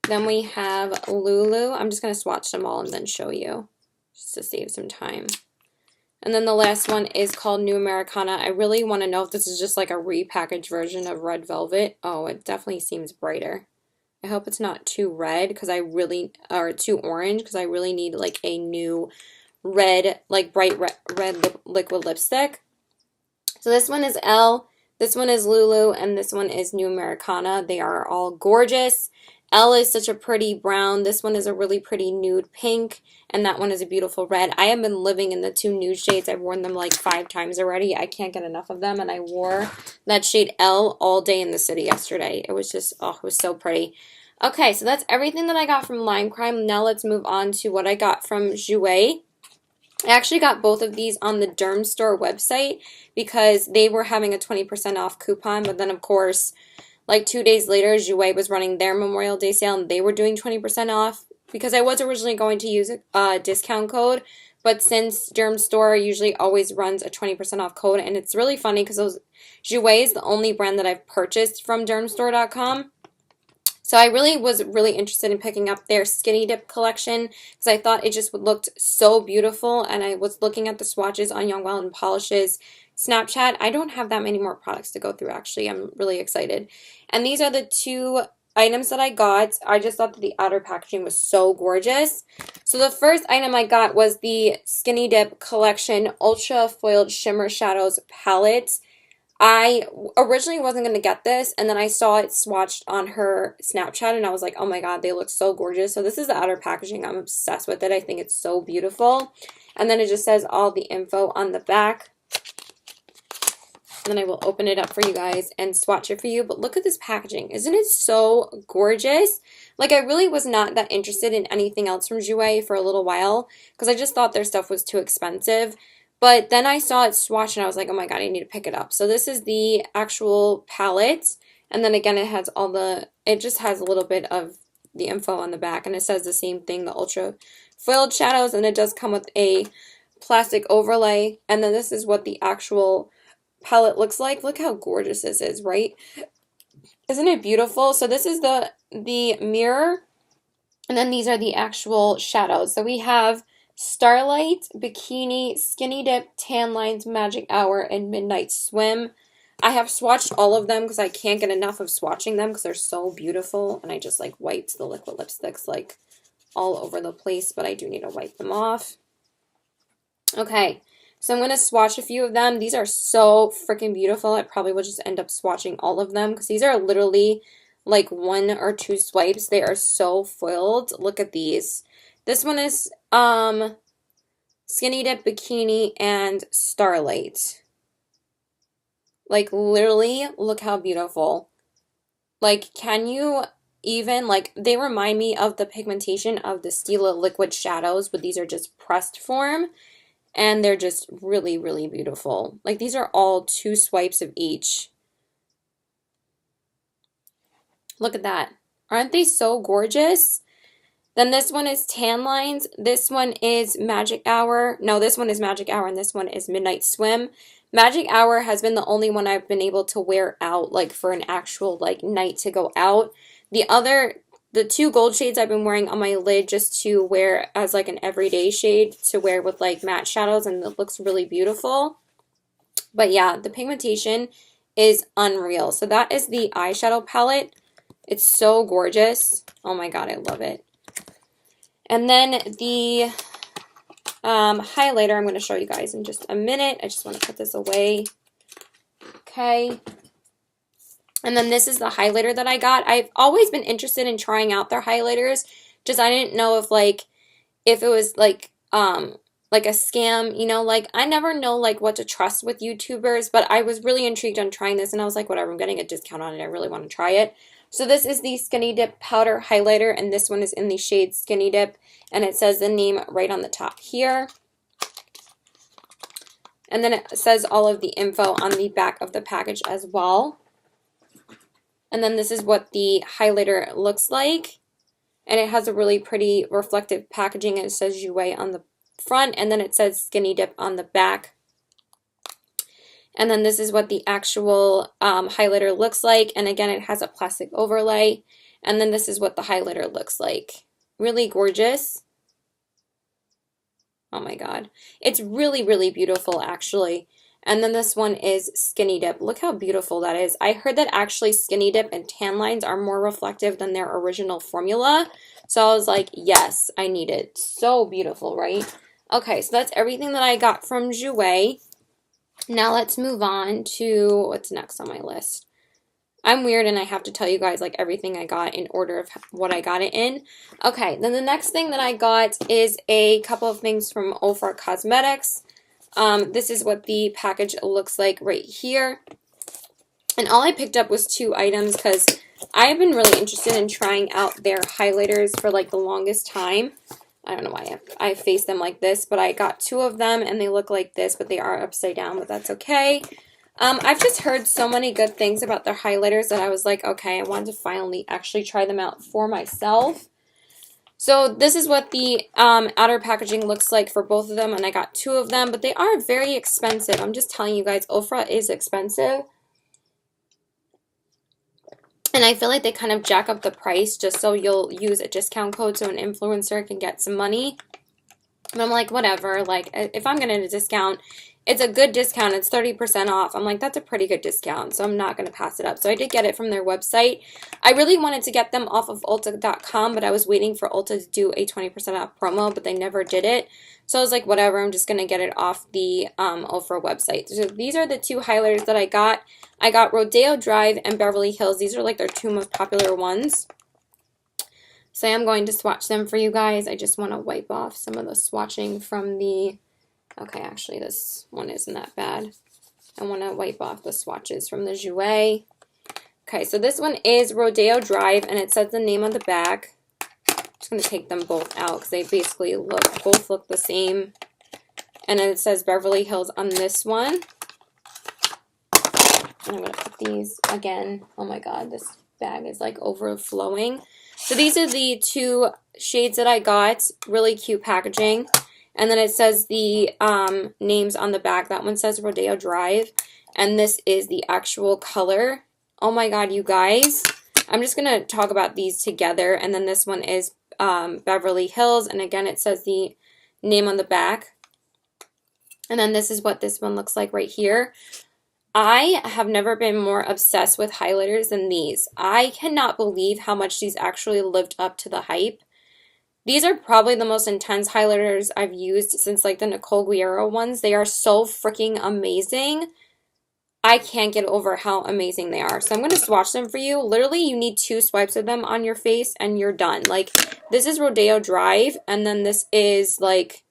Then we have Lulu. I'm just going to swatch them all and then show you, just to save some time. And then the last one is called New Americana. I really want to know if this is just like a repackaged version of Red Velvet. Oh, it definitely seems brighter. I hope it's not too red because I really, or too orange because I really need like a new red, like bright red liquid lipstick. So this one is L, this one is Lulu, and this one is New Americana. They are all gorgeous. L is such a pretty brown. This one is a really pretty nude pink, and that one is a beautiful red. I have been living in the 2 nude shades. I've worn them like 5 times already. I can't get enough of them, and I wore that shade L all day in the city yesterday. It was just, oh, it was so pretty. Okay, so that's everything that I got from Lime Crime. Now let's move on to what I got from Jouer. I actually got both of these on the Derm Store website because they were having a 20% off coupon, but then of course, like 2 days later, Jouer was running their Memorial Day sale and they were doing 20% off because I was originally going to use a discount code, but since Derm Store usually always runs a 20% off code, and it's really funny because Jouer is the only brand that I've purchased from dermstore.com. So I really was really interested in picking up their Skinny Dip collection because I thought it just looked so beautiful, and I was looking at the swatches on Young Wild & Polish's Snapchat. I don't have that many more products to go through, actually. I'm really excited. And these are the 2 items that I got. I just thought that the outer packaging was so gorgeous. So the first item I got was the Skinny Dip collection Ultra Foiled Shimmer Shadows palette. I originally wasn't going to get this, and then I saw it swatched on her Snapchat, and I was like, oh my god, they look so gorgeous. So this is the outer packaging. I'm obsessed with it. I think it's so beautiful. And then it just says all the info on the back. And then I will open it up for you guys and swatch it for you. But look at this packaging. Isn't it so gorgeous? Like, I really was not that interested in anything else from Jouer for a little while because I just thought their stuff was too expensive. But then I saw it swatched and I was like, oh my god, I need to pick it up. So this is the actual palette. And then again, it has it just has a little bit of the info on the back. And it says the same thing, the Ultra Foiled Shadows. And it does come with a plastic overlay. And then this is what the actual palette looks like. Look how gorgeous this is, right? Isn't it beautiful? So this is the mirror. And then these are the actual shadows. So we have Starlight, Bikini, Skinny Dip, Tan Lines, Magic Hour, and Midnight Swim. I have swatched all of them because I can't get enough of swatching them because they're so beautiful. And I just like wiped the liquid lipsticks like all over the place, but I do need to wipe them off. Okay, so I'm going to swatch a few of them. These are so freaking beautiful. I probably will just end up swatching all of them because these are literally like 1 or 2 swipes. They are so foiled. Look at these. This one is Skinny Dip, Bikini, and Starlight. Like, literally, look how beautiful. Like, can you even, like, they remind me of the pigmentation of the Stila liquid shadows, but these are just pressed form, and they're just really, really beautiful. Like, these are all 2 swipes of each. Look at that. Aren't they so gorgeous? Then this one is Tan Lines. This one is Magic Hour. No, this one is Magic Hour and this one is Midnight Swim. Magic Hour has been the only one I've been able to wear out, like for an actual like night to go out. The two gold shades I've been wearing on my lid just to wear as like an everyday shade to wear with like matte shadows, and it looks really beautiful. But yeah, the pigmentation is unreal. So that is the eyeshadow palette. It's so gorgeous. Oh my god, I love it. And then the highlighter I'm going to show you guys in just a minute. I just want to put this away. Okay. And then this is the highlighter that I got. I've always been interested in trying out their highlighters. Just I didn't know if it was like a scam, you know, like I never know like what to trust with YouTubers, but I was really intrigued on trying this and I was like, whatever, I'm getting a discount on it. I really want to try it. So this is the Skinny Dip Powder Highlighter, and this one is in the shade Skinny Dip, and it says the name right on the top here. And then it says all of the info on the back of the package as well. And then this is what the highlighter looks like. And it has a really pretty reflective packaging, and it says Jouer on the front, and then it says Skinny Dip on the back. And then this is what the actual highlighter looks like. And again, it has a plastic overlay. And then this is what the highlighter looks like. Really gorgeous. Oh my god. It's really, really beautiful, actually. And then this one is Skinny Dip. Look how beautiful that is. I heard that actually Skinny Dip and Tan Lines are more reflective than their original formula. So I was like, yes, I need it. So beautiful, right? Okay, so that's everything that I got from Jouer. Now let's move on to what's next on my list. I'm weird and I have to tell you guys like everything I got in order of what I got it in. Okay, then the next thing that I got is a couple of things from Ofra Cosmetics. This is what the package looks like right here. And all I picked up was 2 items because I've been really interested in trying out their highlighters for like the longest time. I don't know why I faced them like this, but I got 2 of them and they look like this, but they are upside down, but that's okay. I've just heard so many good things about their highlighters that I was like, okay, I wanted to finally actually try them out for myself. So this is what the outer packaging looks like for both of them, and I got 2 of them, but they are very expensive. I'm just telling you guys, Ofra is expensive. And I feel like they kind of jack up the price just so you'll use a discount code so an influencer can get some money. And I'm like, whatever. Like, if I'm going to discount, it's a good discount. It's 30% off. I'm like, that's a pretty good discount, so I'm not going to pass it up. So I did get it from their website. I really wanted to get them off of Ulta.com, but I was waiting for Ulta to do a 20% off promo, but they never did it. So I was like, whatever, I'm just going to get it off the Ofra website. So these are the 2 highlighters that I got. I got Rodeo Drive and Beverly Hills. These are like their 2 most popular ones. So I am going to swatch them for you guys. I just want to wipe off some of the swatching from the... Okay, actually this one isn't that bad. I want to wipe off the swatches from the Jouer. Okay, so this one is Rodeo Drive, and it says the name on the back. I'm just going to take them both out because they basically both look the same. And then it says Beverly Hills on this one. And I'm going to put these again. Oh my god, this bag is like overflowing. So these are the 2 shades that I got. Really cute packaging. And then it says the names on the back. That one says Rodeo Drive. And this is the actual color. Oh my god, you guys. I'm just going to talk about these together. And then this one is Beverly Hills. And again, it says the name on the back. And then this is what this one looks like right here. I have never been more obsessed with highlighters than these. I cannot believe how much these actually lived up to the hype. These are probably the most intense highlighters I've used since like the Nicole Guerrero ones. They are so freaking amazing. I can't get over how amazing they are. So I'm going to swatch them for you. Literally, you need 2 swipes of them on your face and you're done. Like, this is Rodeo Drive, and then this is like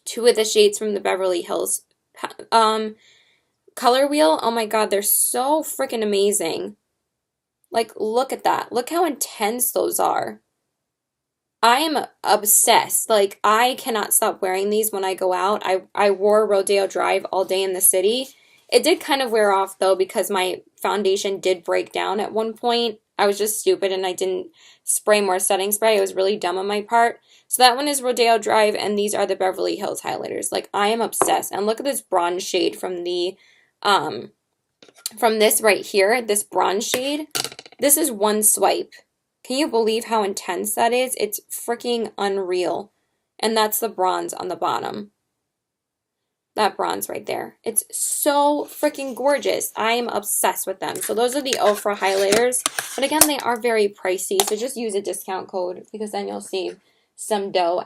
2 of the shades from the Beverly Hills color wheel. Oh my god, they're so freaking amazing. Like, look at that. Look how intense those are. I am obsessed. Like, I cannot stop wearing these when I go out. I wore Rodeo Drive all day in the city. It did kind of wear off, though, because my foundation did break down at one point. I was just stupid and I didn't spray more setting spray. It was really dumb on my part. So that one is Rodeo Drive, and these are the Beverly Hills highlighters. Like, I am obsessed. And look at this bronze shade from the, from this right here, this bronze shade. This is one swipe. Can you believe how intense that is? It's freaking unreal. And that's the bronze on the bottom. That bronze right there. It's so freaking gorgeous. I am obsessed with them. So those are the Ofra highlighters. But again, they are very pricey. So just use a discount code because then you'll save some dough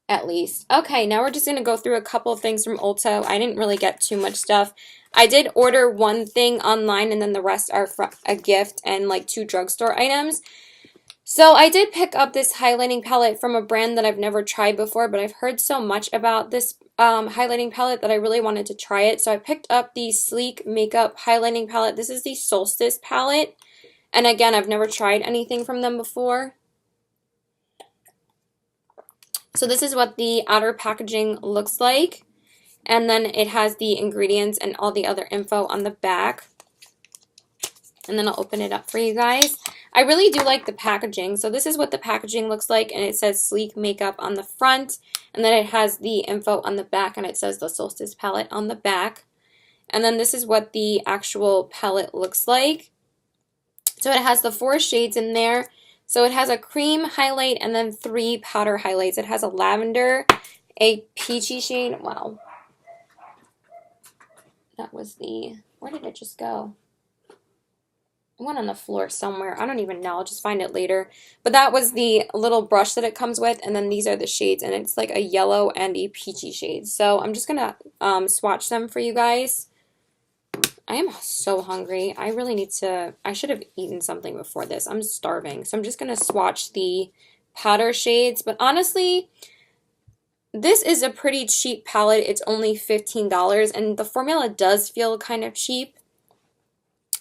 at least. Okay, now we're just going to go through a couple of things from Ulta. I didn't really get too much stuff. I did order one thing online and then the rest are for a gift and like 2 drugstore items. So I did pick up this highlighting palette from a brand that I've never tried before, but I've heard so much about this highlighting palette that I really wanted to try it. So I picked up the Sleek Makeup Highlighting Palette. This is the Solstice palette. And again, I've never tried anything from them before. So this is what the outer packaging looks like. And then it has the ingredients and all the other info on the back. And then I'll open it up for you guys. I really do like the packaging. So this is what the packaging looks like, and it says Sleek Makeup on the front, and then it has the info on the back, and it says the Solstice palette on the back. And then this is what the actual palette looks like. So it has the 4 shades in there. So it has a cream highlight and then 3 powder highlights. It has a lavender, a peachy shade. Wow. That was the, where did it just go? It went on the floor somewhere. I don't even know. I'll just find it later. But that was the little brush that it comes with. And then these are the shades. And it's like a yellow and a peachy shade. So I'm just going to swatch them for you guys. I am so hungry. I really need to, I should have eaten something before this. I'm starving. So I'm just going to swatch the powder shades. But honestly, this is a pretty cheap palette. It's only $15. And the formula does feel kind of cheap.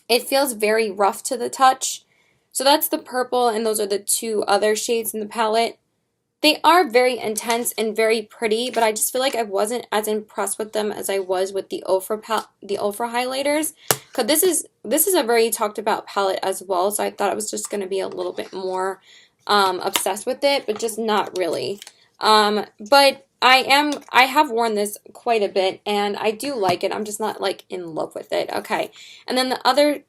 It feels very rough to the touch. So that's the purple, and those are the 2 other shades in the palette. They are very intense and very pretty, but I just feel like I wasn't as impressed with them as I was with the Ofra highlighters. Because this is a very talked about palette as well, so I thought I was just going to be a little bit more obsessed with it, but just not really. But I have worn this quite a bit, and I do like it. I'm just not, like, in love with it. Okay. And then the other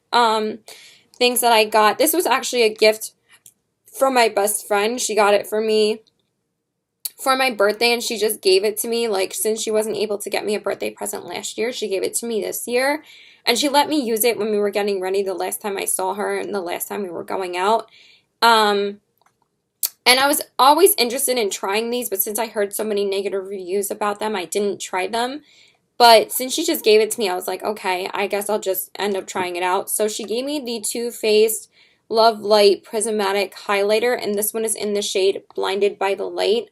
things that I got, this was actually a gift from my best friend. She got it for me for my birthday, and she just gave it to me. Like, since she wasn't able to get me a birthday present last year, she gave it to me this year. And she let me use it when we were getting ready the last time I saw her and the last time we were going out. And I was always interested in trying these, but since I heard so many negative reviews about them, I didn't try them. But since she just gave it to me, I was like, okay, I guess I'll just end up trying it out. So she gave me the Too Faced Love Light Prismatic Highlighter, and this one is in the shade Blinded by the Light.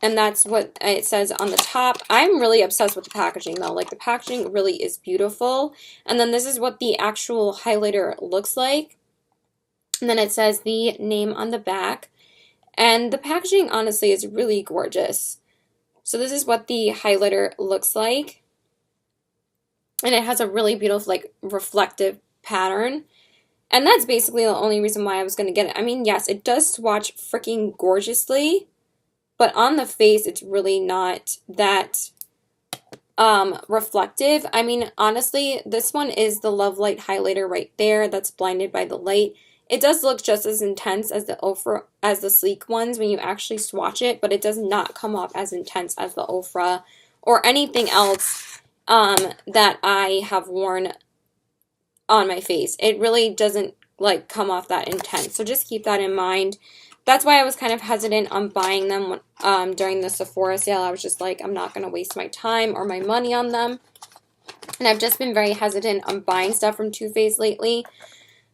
And that's what it says on the top. I'm really obsessed with the packaging, though. Like, the packaging really is beautiful. And then this is what the actual highlighter looks like. And then it says the name on the back. And the packaging, honestly, is really gorgeous. So this is what the highlighter looks like. And it has a really beautiful, like, reflective pattern. And that's basically the only reason why I was going to get it. I mean, yes, it does swatch freaking gorgeously. But on the face, it's really not that reflective. I mean, honestly, this one is the Love Light highlighter right there. That's Blinded by the Light. It does look just as intense as the Ofra, as the Sleek ones when you actually swatch it, but it does not come off as intense as the Ofra or anything else that I have worn on my face. It really doesn't like come off that intense, so just keep that in mind. That's why I was kind of hesitant on buying them during the Sephora sale. I was just like, I'm not going to waste my time or my money on them. And I've just been very hesitant on buying stuff from Too Faced lately.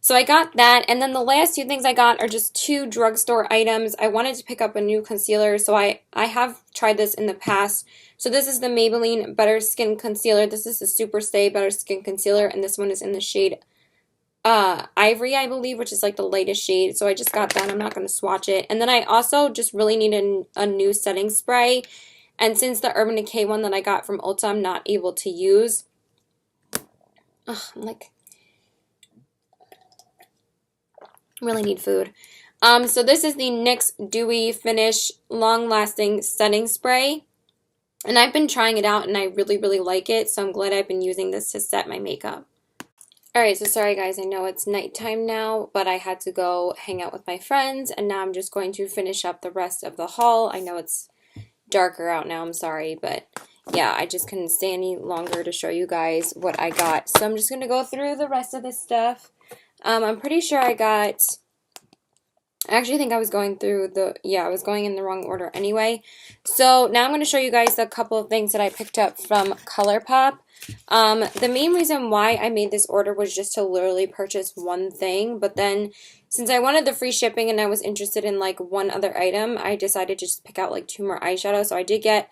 So I got that, and then the last 2 things I got are just 2 drugstore items. I wanted to pick up a new concealer, so I have tried this in the past. So this is the Maybelline Better Skin Concealer. This is the Super Stay Better Skin Concealer, and this one is in the shade Ivory, I believe, which is like the lightest shade. So I just got that. I'm not going to swatch it. And then I also just really need a new setting spray. And since the Urban Decay one that I got from Ulta, I'm not able to use. Ugh, I'm like, Really need food. So this is the NYX Dewy Finish Long Lasting Setting Spray. And I've been trying it out and I really, really like it. So I'm glad I've been using this to set my makeup. Alright, so sorry guys, I know it's nighttime now, but I had to go hang out with my friends. And now I'm just going to finish up the rest of the haul. I know it's darker out now, I'm sorry, but yeah, I just couldn't stay any longer to show you guys what I got. So I'm just going to go through the rest of this stuff. I'm pretty sure I actually think I was going through I was going in the wrong order anyway. So now I'm going to show you guys a couple of things that I picked up from ColourPop. The main reason why I made this order was just to literally purchase one thing, but then since I wanted the free shipping and I was interested in like one other item, I decided to just pick out like 2 more eyeshadows. So I did get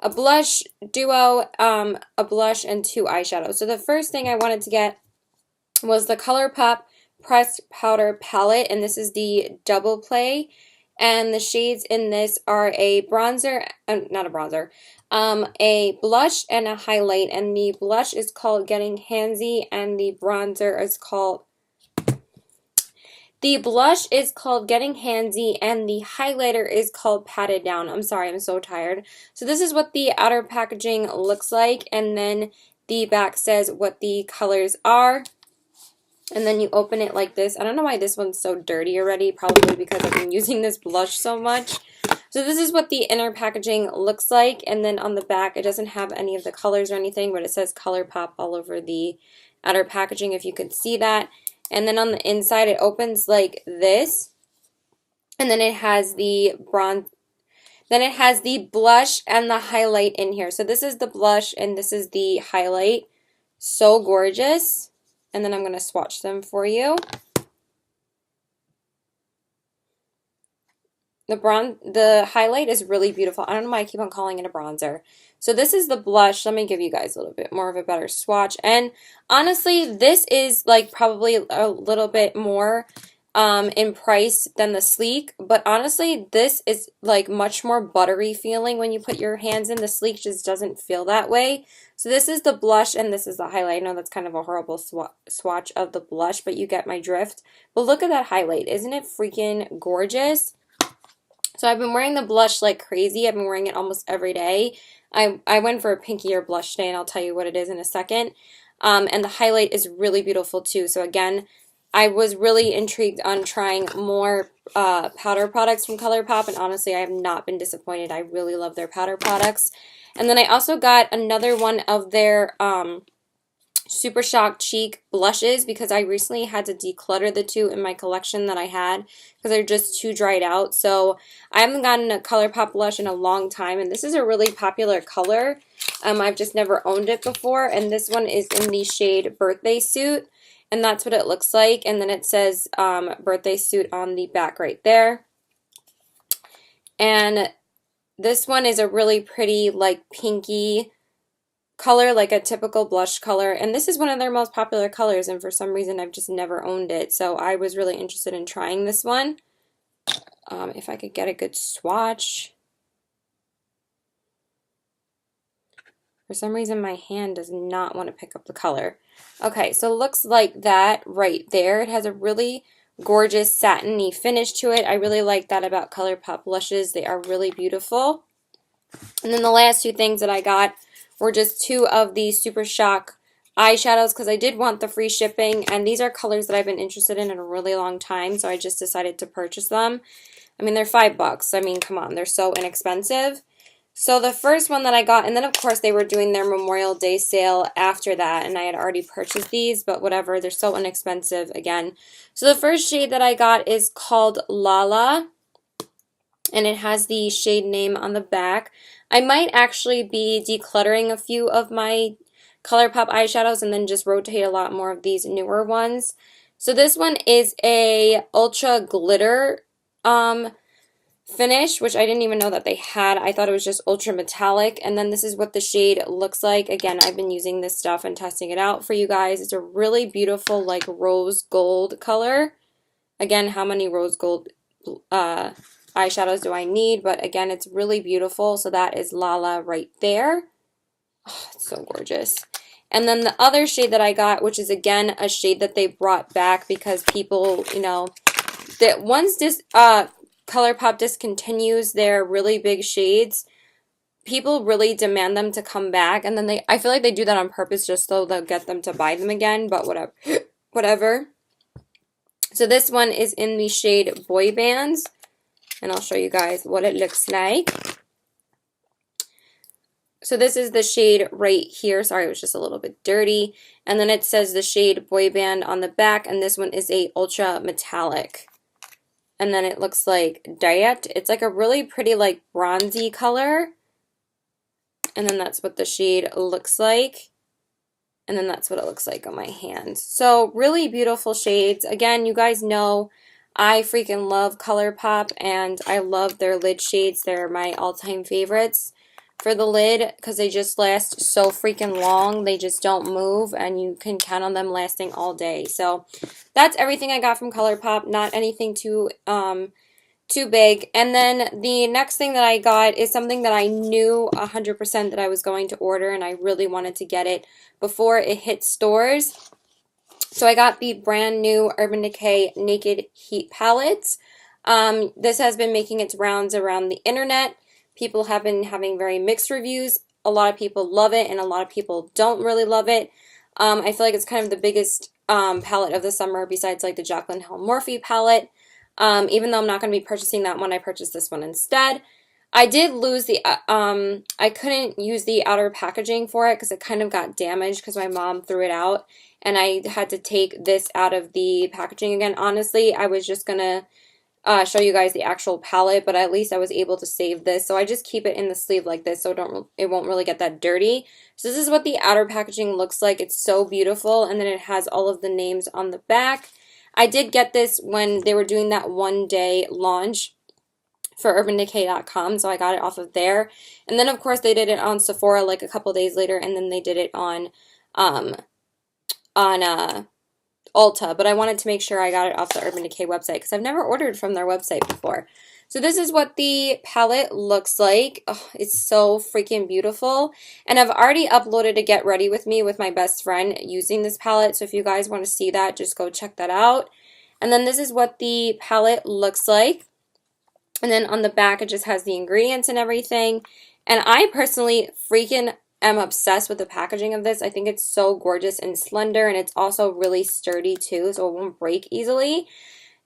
a blush duo, a blush, and 2 eyeshadows. So the first thing I wanted to get was the ColourPop Pressed Powder Palette, and this is the Double Play, and the shades in this are a bronzer, not a bronzer, a blush and a highlight, and the blush is called Getting Handsy, and the bronzer is called, the blush is called Getting Handsy, and the highlighter is called Patted Down. I'm sorry, I'm so tired. So this is what the outer packaging looks like, and then the back says what the colors are. And then you open it like this. I don't know why this one's so dirty already. Probably because I've been using this blush so much. So this is what the inner packaging looks like. And then on the back, it doesn't have any of the colors or anything, but it says ColourPop all over the outer packaging, if you could see that. And then on the inside, it opens like this. And then it has the then it has the blush and the highlight in here. So this is the blush and this is the highlight. So gorgeous. And then I'm going to swatch them for you. The highlight is really beautiful. I don't know why I keep on calling it a bronzer. So this is the blush. Let me give you guys a little bit more of a better swatch. And honestly, this is like probably a little bit more in price than the Sleek. But honestly, this is like much more buttery feeling when you put your hands in. The Sleek just doesn't feel that way. So this is the blush and this is the highlight. I know that's kind of a horrible swatch of the blush, but you get my drift. But look at that highlight. Isn't it freaking gorgeous? So I've been wearing the blush like crazy. I've been wearing it almost every day. I went for a pinkier blush today, and I'll tell you what it is in a second. And the highlight is really beautiful too. So again, I was really intrigued on trying more powder products from ColourPop, and honestly, I have not been disappointed. I really love their powder products. And then I also got another one of their Super Shock Cheek blushes because I recently had to declutter the 2 in my collection that I had because they're just too dried out. So I haven't gotten a ColourPop blush in a long time, and this is a really popular color. I've just never owned it before, and this one is in the shade Birthday Suit, and that's what it looks like. And then it says Birthday Suit on the back right there. And this one is a really pretty, like, pinky color, like a typical blush color. And this is one of their most popular colors, and for some reason I've just never owned it. So I was really interested in trying this one. If I could get a good swatch. For some reason my hand does not want to pick up the color. Okay, so it looks like that right there. It has a really gorgeous satiny finish to it. I really like that about ColourPop blushes. They are really beautiful. And then the last 2 things that I got were just 2 of the Super Shock eyeshadows because I did want the free shipping, and these are colors that I've been interested in a really long time, so I just decided to purchase them. I mean, they're $5. I mean, come on, they're so inexpensive. So the first one that I got, and then of course they were doing their Memorial Day sale after that, and I had already purchased these, but whatever, they're so inexpensive again. So the first shade that I got is called Lala, and it has the shade name on the back. I might actually be decluttering a few of my ColourPop eyeshadows and then just rotate a lot more of these newer ones. So this one is a ultra glitter finish, which I didn't even know that they had. I thought it was just ultra metallic. And then this is what the shade looks like. Again, I've been using this stuff and testing it out for you guys. It's a really beautiful, like, rose gold color. Again, how many rose gold eyeshadows do I need? But again, it's really beautiful. So that is Lala right there. Oh, it's so gorgeous. And then the other shade that I got, which is again a shade that they brought back because people, you know, that once ColourPop discontinues their really big shades, people really demand them to come back, and then I feel like they do that on purpose just so they'll get them to buy them again, but whatever. So this one is in the shade Boy Bands, and I'll show you guys what it looks like. So this is the shade right here. Sorry, it was just a little bit dirty. And then it says the shade Boy Band on the back, and this one is a ultra metallic. And then it looks like Diet. It's like a really pretty like bronzy color. And then that's what the shade looks like. And then that's what it looks like on my hand. So really beautiful shades. Again, you guys know I freaking love ColourPop, and I love their lid shades. They're my all-time favorites for the lid because they just last so freaking long. They just don't move, and you can count on them lasting all day. So that's everything I got from ColourPop. Not anything too big. And then the next thing that I got is something that I knew 100% that I was going to order, and I really wanted to get it before it hit stores. So I got the brand new Urban Decay Naked Heat Palette. This has been making its rounds around the internet. People have been having very mixed reviews. A lot of people love it, and a lot of people don't really love it. I feel like it's kind of the biggest palette of the summer besides like the Jaclyn Hill Morphe palette. Even though I'm not going to be purchasing that one, I purchased this one instead. I did lose the, I couldn't use the outer packaging for it because it kind of got damaged because my mom threw it out. And I had to take this out of the packaging again. Honestly, I was just going to show you guys the actual palette, but at least I was able to save this. So I just keep it in the sleeve like this so it won't really get that dirty. So this is what the outer packaging looks like. It's so beautiful, and then it has all of the names on the back. I did get this when they were doing that one-day launch for UrbanDecay.com, so I got it off of there. And then, of course, they did it on Sephora like a couple days later, and then they did it on Ulta, but I wanted to make sure I got it off the Urban Decay website because I've never ordered from their website before. So this is what the palette looks like. Oh, it's so freaking beautiful. And I've already uploaded a Get Ready With Me with my best friend using this palette. So if you guys want to see that, just go check that out. And then this is what the palette looks like. And then on the back, it just has the ingredients and everything. And I personally freaking am obsessed with the packaging of this. I think it's so gorgeous and slender, and it's also really sturdy too, so it won't break easily.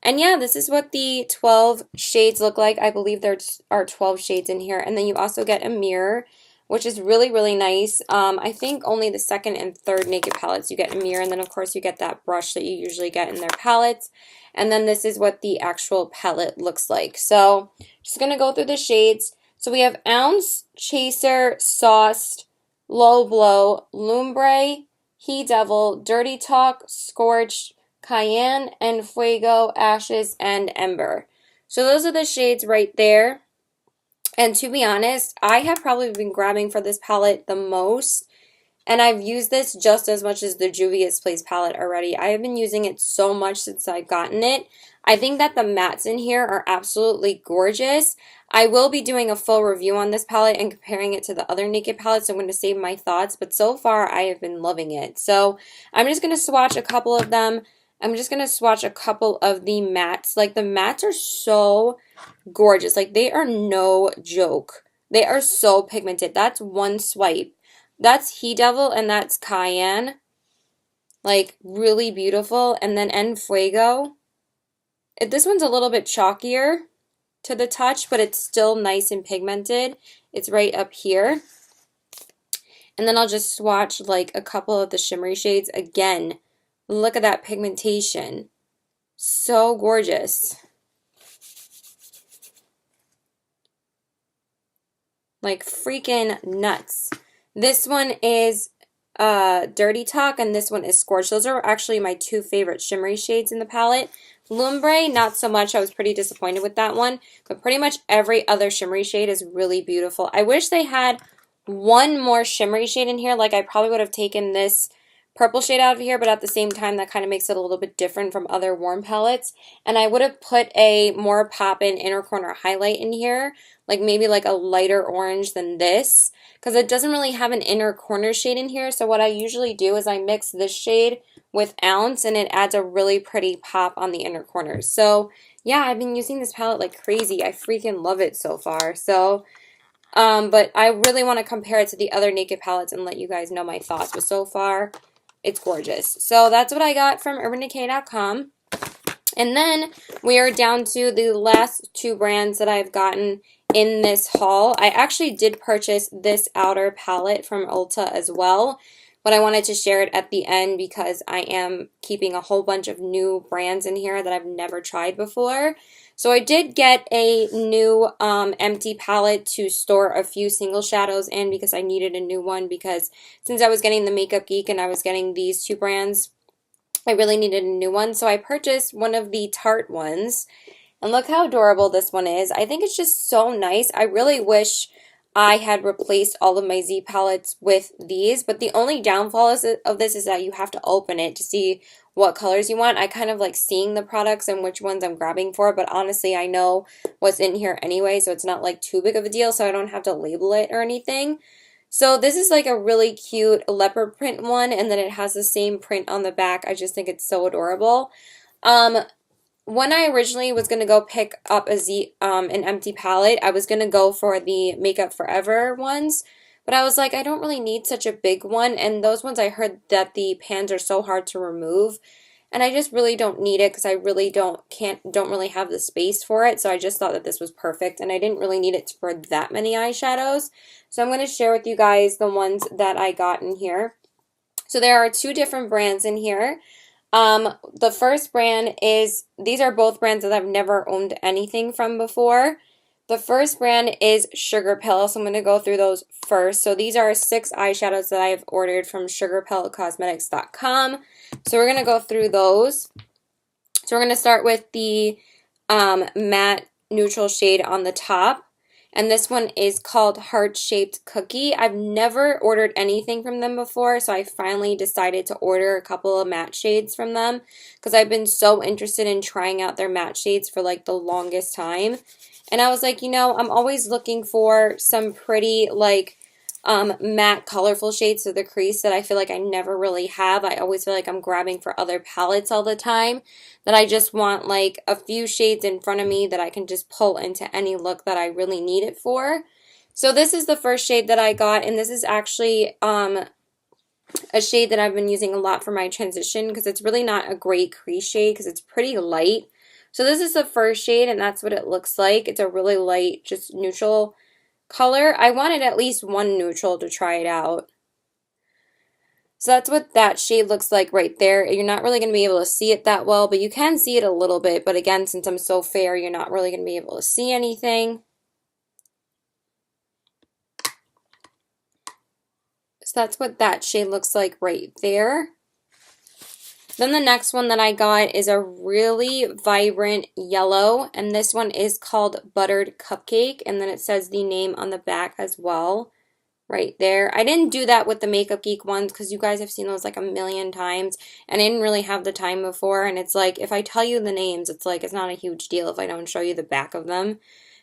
And yeah, this is what the 12 shades look like. I believe there are 12 shades in here. And then you also get a mirror, which is really, really nice. I think only the second and third Naked palettes you get a mirror. And then, of course, you get that brush that you usually get in their palettes. And then this is what the actual palette looks like. So just going to go through the shades. So we have Ounce, Chaser, Sauced, Low Blow, Lumbre, He Devil, Dirty Talk, Scorched, Cayenne, and Fuego, Ashes, and Ember. So those are the shades right there. And to be honest, I have probably been grabbing for this palette the most. And I've used this just as much as the Juvia's Place palette already. I have been using it so much since I've gotten it. I think that the mattes in here are absolutely gorgeous. I will be doing a full review on this palette and comparing it to the other Naked palettes. So I'm going to save my thoughts. But so far, I have been loving it. So I'm just going to swatch a couple of them. I'm just going to swatch a couple of the mattes. Like, the mattes are so gorgeous. Like, they are no joke. They are so pigmented. That's one swipe. That's He Devil and that's Cayenne. Like, really beautiful. And then En Fuego. This one's a little bit chalkier to the touch, but it's still nice and pigmented. It's right up here. And then I'll just swatch, like, a couple of the shimmery shades. Again, look at that pigmentation. So gorgeous. Like, freaking nuts. This one is Dirty Talk, and this one is Scorched. Those are actually my two favorite shimmery shades in the palette. Lumbre, not so much. I was pretty disappointed with that one. But pretty much every other shimmery shade is really beautiful. I wish they had one more shimmery shade in here. Like, I probably would have taken this purple shade out of here, but at the same time, that kind of makes it a little bit different from other warm palettes. And I would have put a more pop-in inner corner highlight in here, like maybe like a lighter orange than this, because it doesn't really have an inner corner shade in here. So what I usually do is I mix this shade with Ounce, and it adds a really pretty pop on the inner corners. So yeah, I've been using this palette like crazy. I freaking love it so far. So but I really want to compare it to the other Naked palettes and let you guys know my thoughts. But so far, it's gorgeous. So that's what I got from UrbanDecay.com. And then we are down to the last two brands that I've gotten in this haul. I actually did purchase this outer palette from Ulta as well, but I wanted to share it at the end because I am keeping a whole bunch of new brands in here that I've never tried before. So I did get a new empty palette to store a few single shadows in because I needed a new one, because since I was getting the Makeup Geek and I was getting these two brands, I really needed a new one. So I purchased one of the Tarte ones, and look how adorable this one is. I think it's just so nice. I really wish I had replaced all of my Z palettes with these, but the only downfall of this is that you have to open it to see what colors you want. I kind of like seeing the products and which ones I'm grabbing for, but honestly, I know what's in here anyway, so it's not like too big of a deal, so I don't have to label it or anything. So this is like a really cute leopard print one, and then it has the same print on the back. I just think it's so adorable. When I originally was going to go pick up an empty palette, I was going to go for the Makeup Forever ones, but I was like, I don't really need such a big one, and those ones I heard that the pans are so hard to remove, and I just really don't need it because I really don't really have the space for it, so I just thought that this was perfect, and I didn't really need it for that many eyeshadows. So I'm going to share with you guys the ones that I got in here. So there are two different brands in here. The first brand is, these are both brands that I've never owned anything from before. The first brand is Sugarpill, so I'm going to go through those first. So these are 6 eyeshadows that I've ordered from sugarpillcosmetics.com. So we're going to go through those. So we're going to start with the matte neutral shade on the top. And this one is called Heart-Shaped Cookie. I've never ordered anything from them before, so I finally decided to order a couple of matte shades from them because I've been so interested in trying out their matte shades for like the longest time. And I was like, you know, I'm always looking for some pretty like matte colorful shades of the crease that I feel like I never really have. I always feel like I'm grabbing for other palettes all the time, that I just want like a few shades in front of me that I can just pull into any look that I really need it for. So this is the first shade that I got, and this is actually a shade that I've been using a lot for my transition because it's really not a great crease shade because it's pretty light. So this is the first shade, and that's what it looks like. It's a really light, just neutral color. I wanted at least one neutral to try it out. So that's what that shade looks like right there. You're not really going to be able to see it that well, but you can see it a little bit. But again, since I'm so fair, you're not really going to be able to see anything. So that's what that shade looks like right there. Then the next one that I got is a really vibrant yellow, and this one is called Buttered Cupcake, and then it says the name on the back as well, right there. I didn't do that with the Makeup Geek ones because you guys have seen those like a million times, and I didn't really have the time before, and it's like, if I tell you the names, it's like, it's not a huge deal if I don't show you the back of them.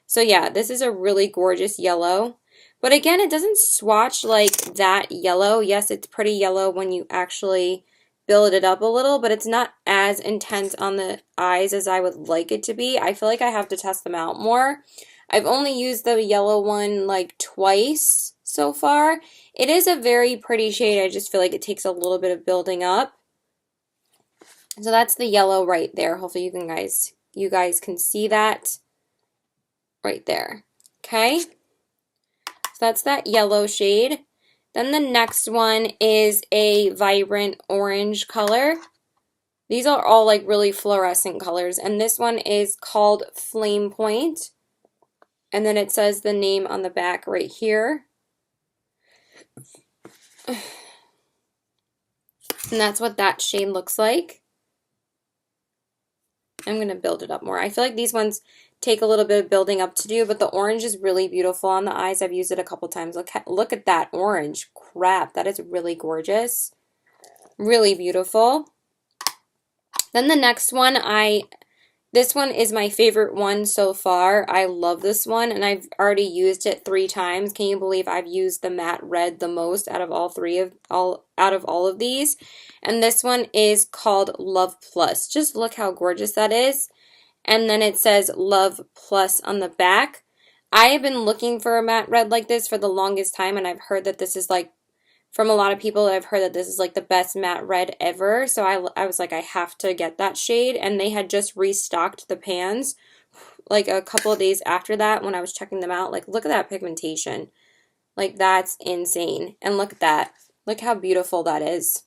So yeah, this is a really gorgeous yellow. But again, it doesn't swatch like that yellow. Yes, it's pretty yellow when you actually build it up a little, but it's not as intense on the eyes as I would like it to be. I feel like I have to test them out more. I've only used the yellow one like twice so far. It is a very pretty shade. I just feel like it takes a little bit of building up. So that's the yellow right there. Hopefully you guys can see that right there. Okay? So that's that yellow shade. Then the next one is a vibrant orange color. These are all like really fluorescent colors, and this one is called Flame Point. And then it says the name on the back right here. And that's what that shade looks like. I'm going to build it up more. I feel like these ones take a little bit of building up to do, but the orange is really beautiful on the eyes. I've used it a couple times. Look at that orange. Crap, that is really gorgeous. Really beautiful. Then the next one, this one is my favorite one so far. I love this one, and I've already used it 3 times. Can you believe I've used the matte red the most out of all of these? And this one is called Love Plus. Just look how gorgeous that is. And then it says Love Plus on the back. I have been looking for a matte red like this for the longest time, and I've heard that this is like, from a lot of people, I've heard that this is like the best matte red ever. So I was like, I have to get that shade. And they had just restocked the pans like a couple of days after that when I was checking them out. Like, look at that pigmentation. Like, that's insane. And look at that. Look how beautiful that is.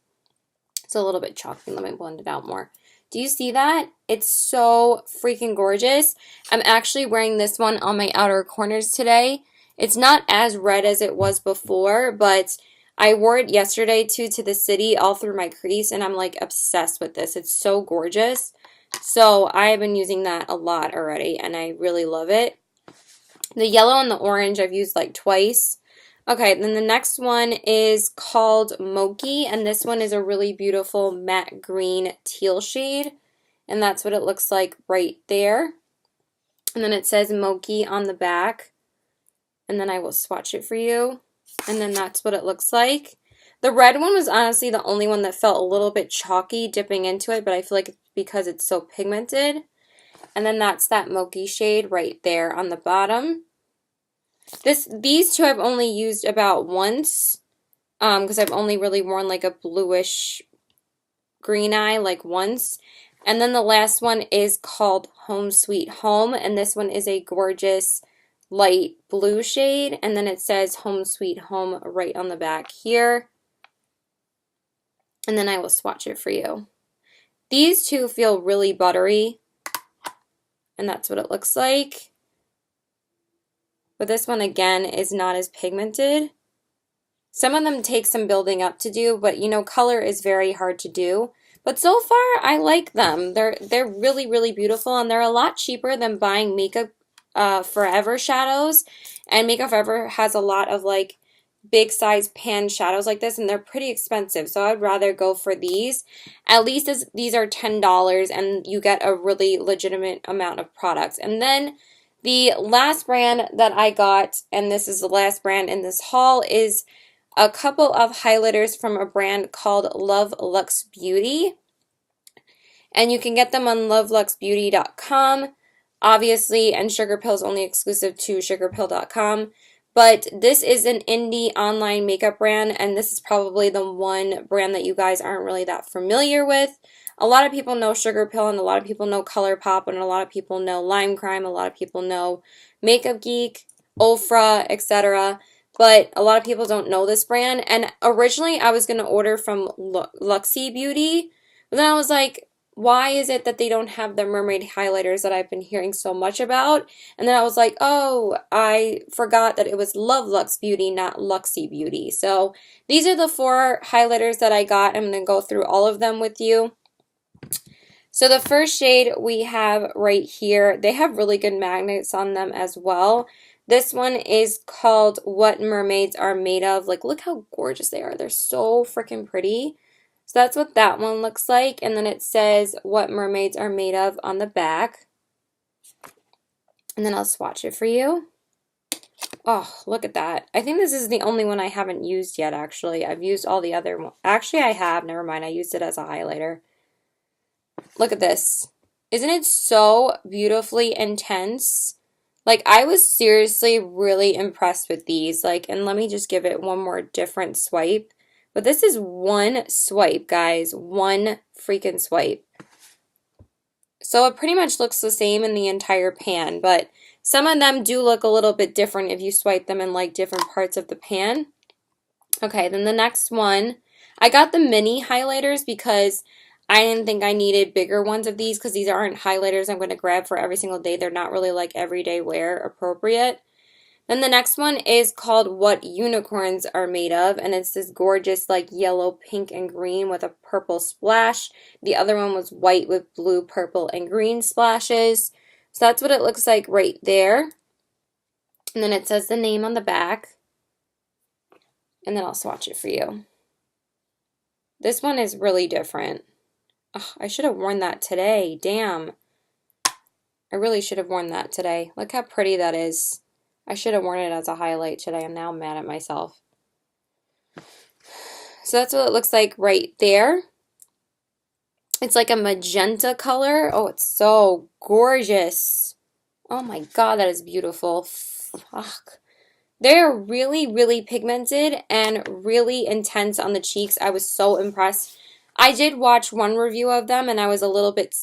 It's a little bit chalky. Let me blend it out more. Do you see that? It's so freaking gorgeous. I'm actually wearing this one on my outer corners today. It's not as red as it was before, but I wore it yesterday too to the city all through my crease, and I'm like obsessed with this. It's so gorgeous. So I've been using that a lot already, and I really love it. The yellow and the orange I've used like twice. Okay, then the next one is called Mochi, and this one is a really beautiful matte green teal shade, and that's what it looks like right there. And then it says Mochi on the back, and then I will swatch it for you. And then that's what it looks like. The red one was honestly the only one that felt a little bit chalky dipping into it, but I feel like it's because it's so pigmented. And then that's that Mochi shade right there on the bottom. These two I've only used about once, because I've only really worn like a bluish green eye like once. And then the last one is called Home Sweet Home, and this one is a gorgeous light blue shade, and then it says Home Sweet Home right on the back here. And then I will swatch it for you. These two feel really buttery, and that's what it looks like. But this one again is not as pigmented. Some of them take some building up to do, but you know, color is very hard to do. But so far I like them. They're really, really beautiful, and they're a lot cheaper than buying Makeup Forever shadows, and Makeup Forever has a lot of like big size pan shadows like this, and they're pretty expensive, so I'd rather go for these. At least these are $10 and you get a really legitimate amount of products. And then the last brand that I got, and this is the last brand in this haul, is a couple of highlighters from a brand called Love Luxe Beauty, and you can get them on loveluxebeauty.com. Obviously, and Sugarpill is only exclusive to sugarpill.com, but this is an indie online makeup brand, and this is probably the one brand that you guys aren't really that familiar with. A lot of people know Sugarpill, and a lot of people know ColourPop, and a lot of people know Lime Crime, a lot of people know Makeup Geek, Ofra, etc., but a lot of people don't know this brand. And originally, I was going to order from Luxe Beauty, but then I was like, why is it that they don't have the mermaid highlighters that I've been hearing so much about? And then I was like, oh, I forgot that it was Love Luxe Beauty, not Luxe Beauty. So these are the 4 highlighters that I got. I'm going to go through all of them with you. So the first shade we have right here, they have really good magnets on them as well. This one is called What Mermaids Are Made Of. Like, look how gorgeous they are. They're so freaking pretty. So that's what that one looks like. And then it says What Mermaids Are Made Of on the back. And then I'll swatch it for you. Oh, look at that. I think this is the only one I haven't used yet, actually. I've used all the other ones. Actually, I have. Never mind. I used it as a highlighter. Look at this. Isn't it so beautifully intense? Like, I was seriously really impressed with these. Like, and let me just give it one more different swipe. But this is one swipe, guys. One freaking swipe. So it pretty much looks the same in the entire pan, but some of them do look a little bit different if you swipe them in like different parts of the pan. Okay, then the next one, I got the mini highlighters because I didn't think I needed bigger ones of these because these aren't highlighters I'm going to grab for every single day. They're not really like everyday wear appropriate. Then the next one is called What Unicorns Are Made Of, and it's this gorgeous like yellow, pink, and green with a purple splash. The other one was white with blue, purple, and green splashes. So that's what it looks like right there. And then it says the name on the back. And then I'll swatch it for you. This one is really different. Ugh, I should have worn that today. Damn. I really should have worn that today. Look how pretty that is. I should have worn it as a highlight today. I'm now mad at myself. So that's what it looks like right there. It's like a magenta color. Oh, it's so gorgeous. Oh my God, that is beautiful. Fuck. They're really, really pigmented and really intense on the cheeks. I was so impressed. I did watch one review of them and I was a little bit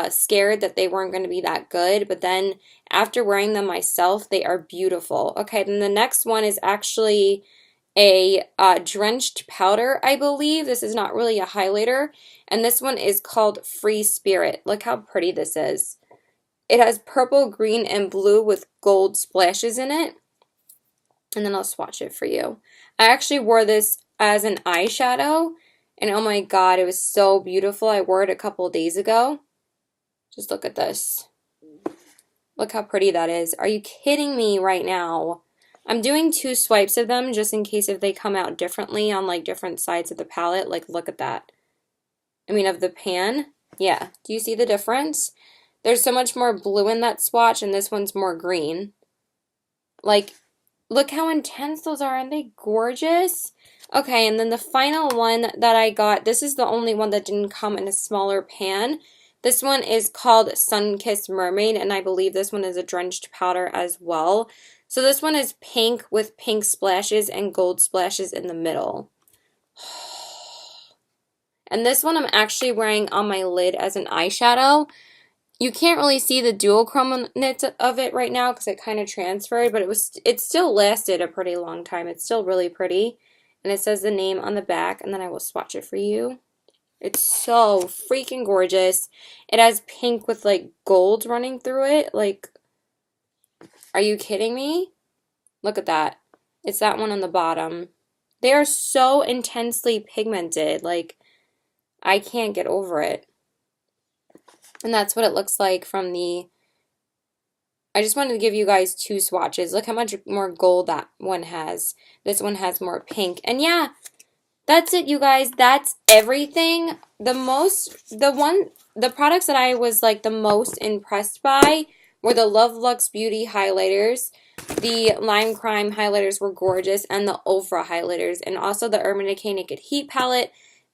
scared that they weren't going to be that good. But then after wearing them myself, they are beautiful. Okay, then the next one is actually a drenched powder, I believe. This is not really a highlighter. And this one is called Free Spirit. Look how pretty this is. It has purple, green, and blue with gold splashes in it. And then I'll swatch it for you. I actually wore this as an eyeshadow. And oh my God, it was so beautiful. I wore it a couple of days ago. Just look at this. Look how pretty that is. Are you kidding me right now? I'm doing 2 swipes of them just in case if they come out differently on like different sides of the palette. Like, look at that. I mean, of the pan. Yeah. Do you see the difference? There's so much more blue in that swatch and this one's more green. Like, look how intense those are. Aren't they gorgeous? Okay, and then the final one that I got, this is the only one that didn't come in a smaller pan. This one is called Sunkissed Mermaid, and I believe this one is a drenched powder as well. So this one is pink with pink splashes and gold splashes in the middle. And this one I'm actually wearing on my lid as an eyeshadow. You can't really see the duochromeness of it right now because it kind of transferred, but it still lasted a pretty long time. It's still really pretty. And it says the name on the back, and then I will swatch it for you. It's so freaking gorgeous. It has pink with like gold running through it. Like, are you kidding me? Look at that. It's that one on the bottom. They are so intensely pigmented. Like, I can't get over it. And that's what it looks like from the... I just wanted to give you guys 2 swatches. Look how much more gold that one has. This one has more pink. And yeah, that's it, you guys. That's everything. The products that I was like the most impressed by were the Love Luxe Beauty highlighters. The Lime Crime highlighters were gorgeous, and the Ofra highlighters, and also the Urban Decay Naked Heat palette.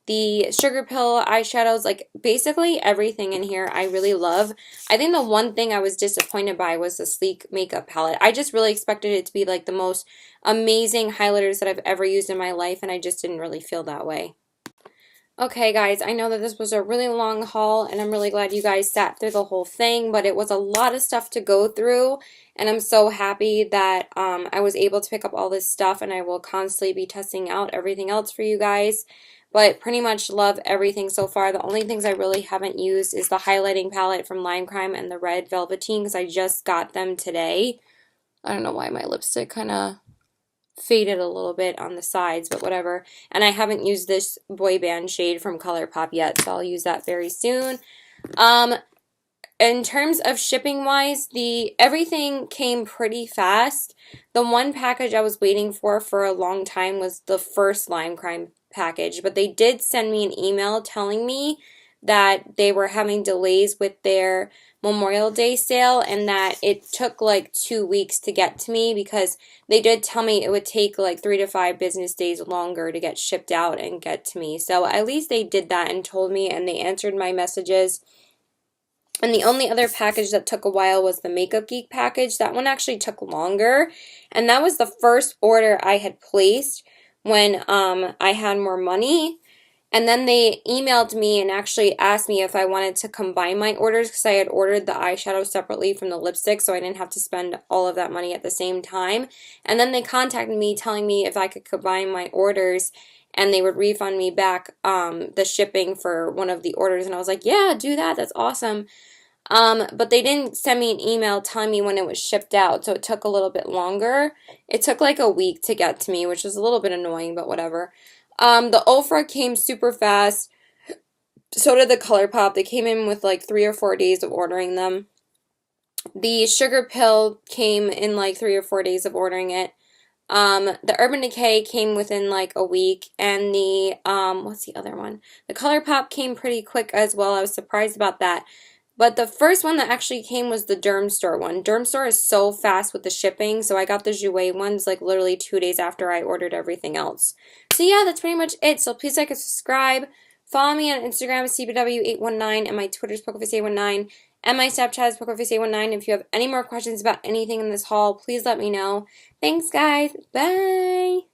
The Sugarpill eyeshadows, like basically everything in here I really love. I think the one thing I was disappointed by was the Sleek makeup palette. I just really expected it to be like the most amazing highlighters that I've ever used in my life, and I just didn't really feel that way. Okay guys, I know that this was a really long haul and I'm really glad you guys sat through the whole thing, but it was a lot of stuff to go through, and I'm so happy that I was able to pick up all this stuff, and I will constantly be testing out everything else for you guys. But pretty much love everything so far. The only things I really haven't used is the highlighting palette from Lime Crime and the Red Velveteen because I just got them today. I don't know why my lipstick kind of faded a little bit on the sides, but whatever. And I haven't used this Boy Band shade from ColourPop yet, so I'll use that very soon. In terms of shipping wise, everything came pretty fast. The one package I was waiting for a long time was the first Lime Crime package, but they did send me an email telling me that they were having delays with their Memorial Day sale and that it took like 2 weeks to get to me, because they did tell me it would take like 3 to 5 business days longer to get shipped out and get to me. So at least they did that and told me, and they answered my messages. And the only other package that took a while was the Makeup Geek package. That one actually took longer, and that was the first order I had placed when I had more money. And then they emailed me and actually asked me if I wanted to combine my orders, because I had ordered the eyeshadow separately from the lipstick, so I didn't have to spend all of that money at the same time. And then they contacted me telling me if I could combine my orders and they would refund me back the shipping for one of the orders. And I was like, yeah, do that. That's awesome. But they didn't send me an email telling me when it was shipped out, so it took a little bit longer. It took like a week to get to me, which was a little bit annoying, but whatever. The Ofra came super fast. So did the ColourPop. They came in with like 3 or 4 days of ordering them. The Sugarpill came in like 3 or 4 days of ordering it. The Urban Decay came within like a week, and the, what's the other one? The ColourPop came pretty quick as well. I was surprised about that. But the first one that actually came was the Derm Store one. Derm Store is so fast with the shipping, so I got the Jouer ones like literally 2 days after I ordered everything else. So yeah, that's pretty much it. So please like and subscribe. Follow me on Instagram, CBW819, and my Twitter is PokerFace819, and my Snapchat is PokerFace819. If you have any more questions about anything in this haul, please let me know. Thanks, guys. Bye!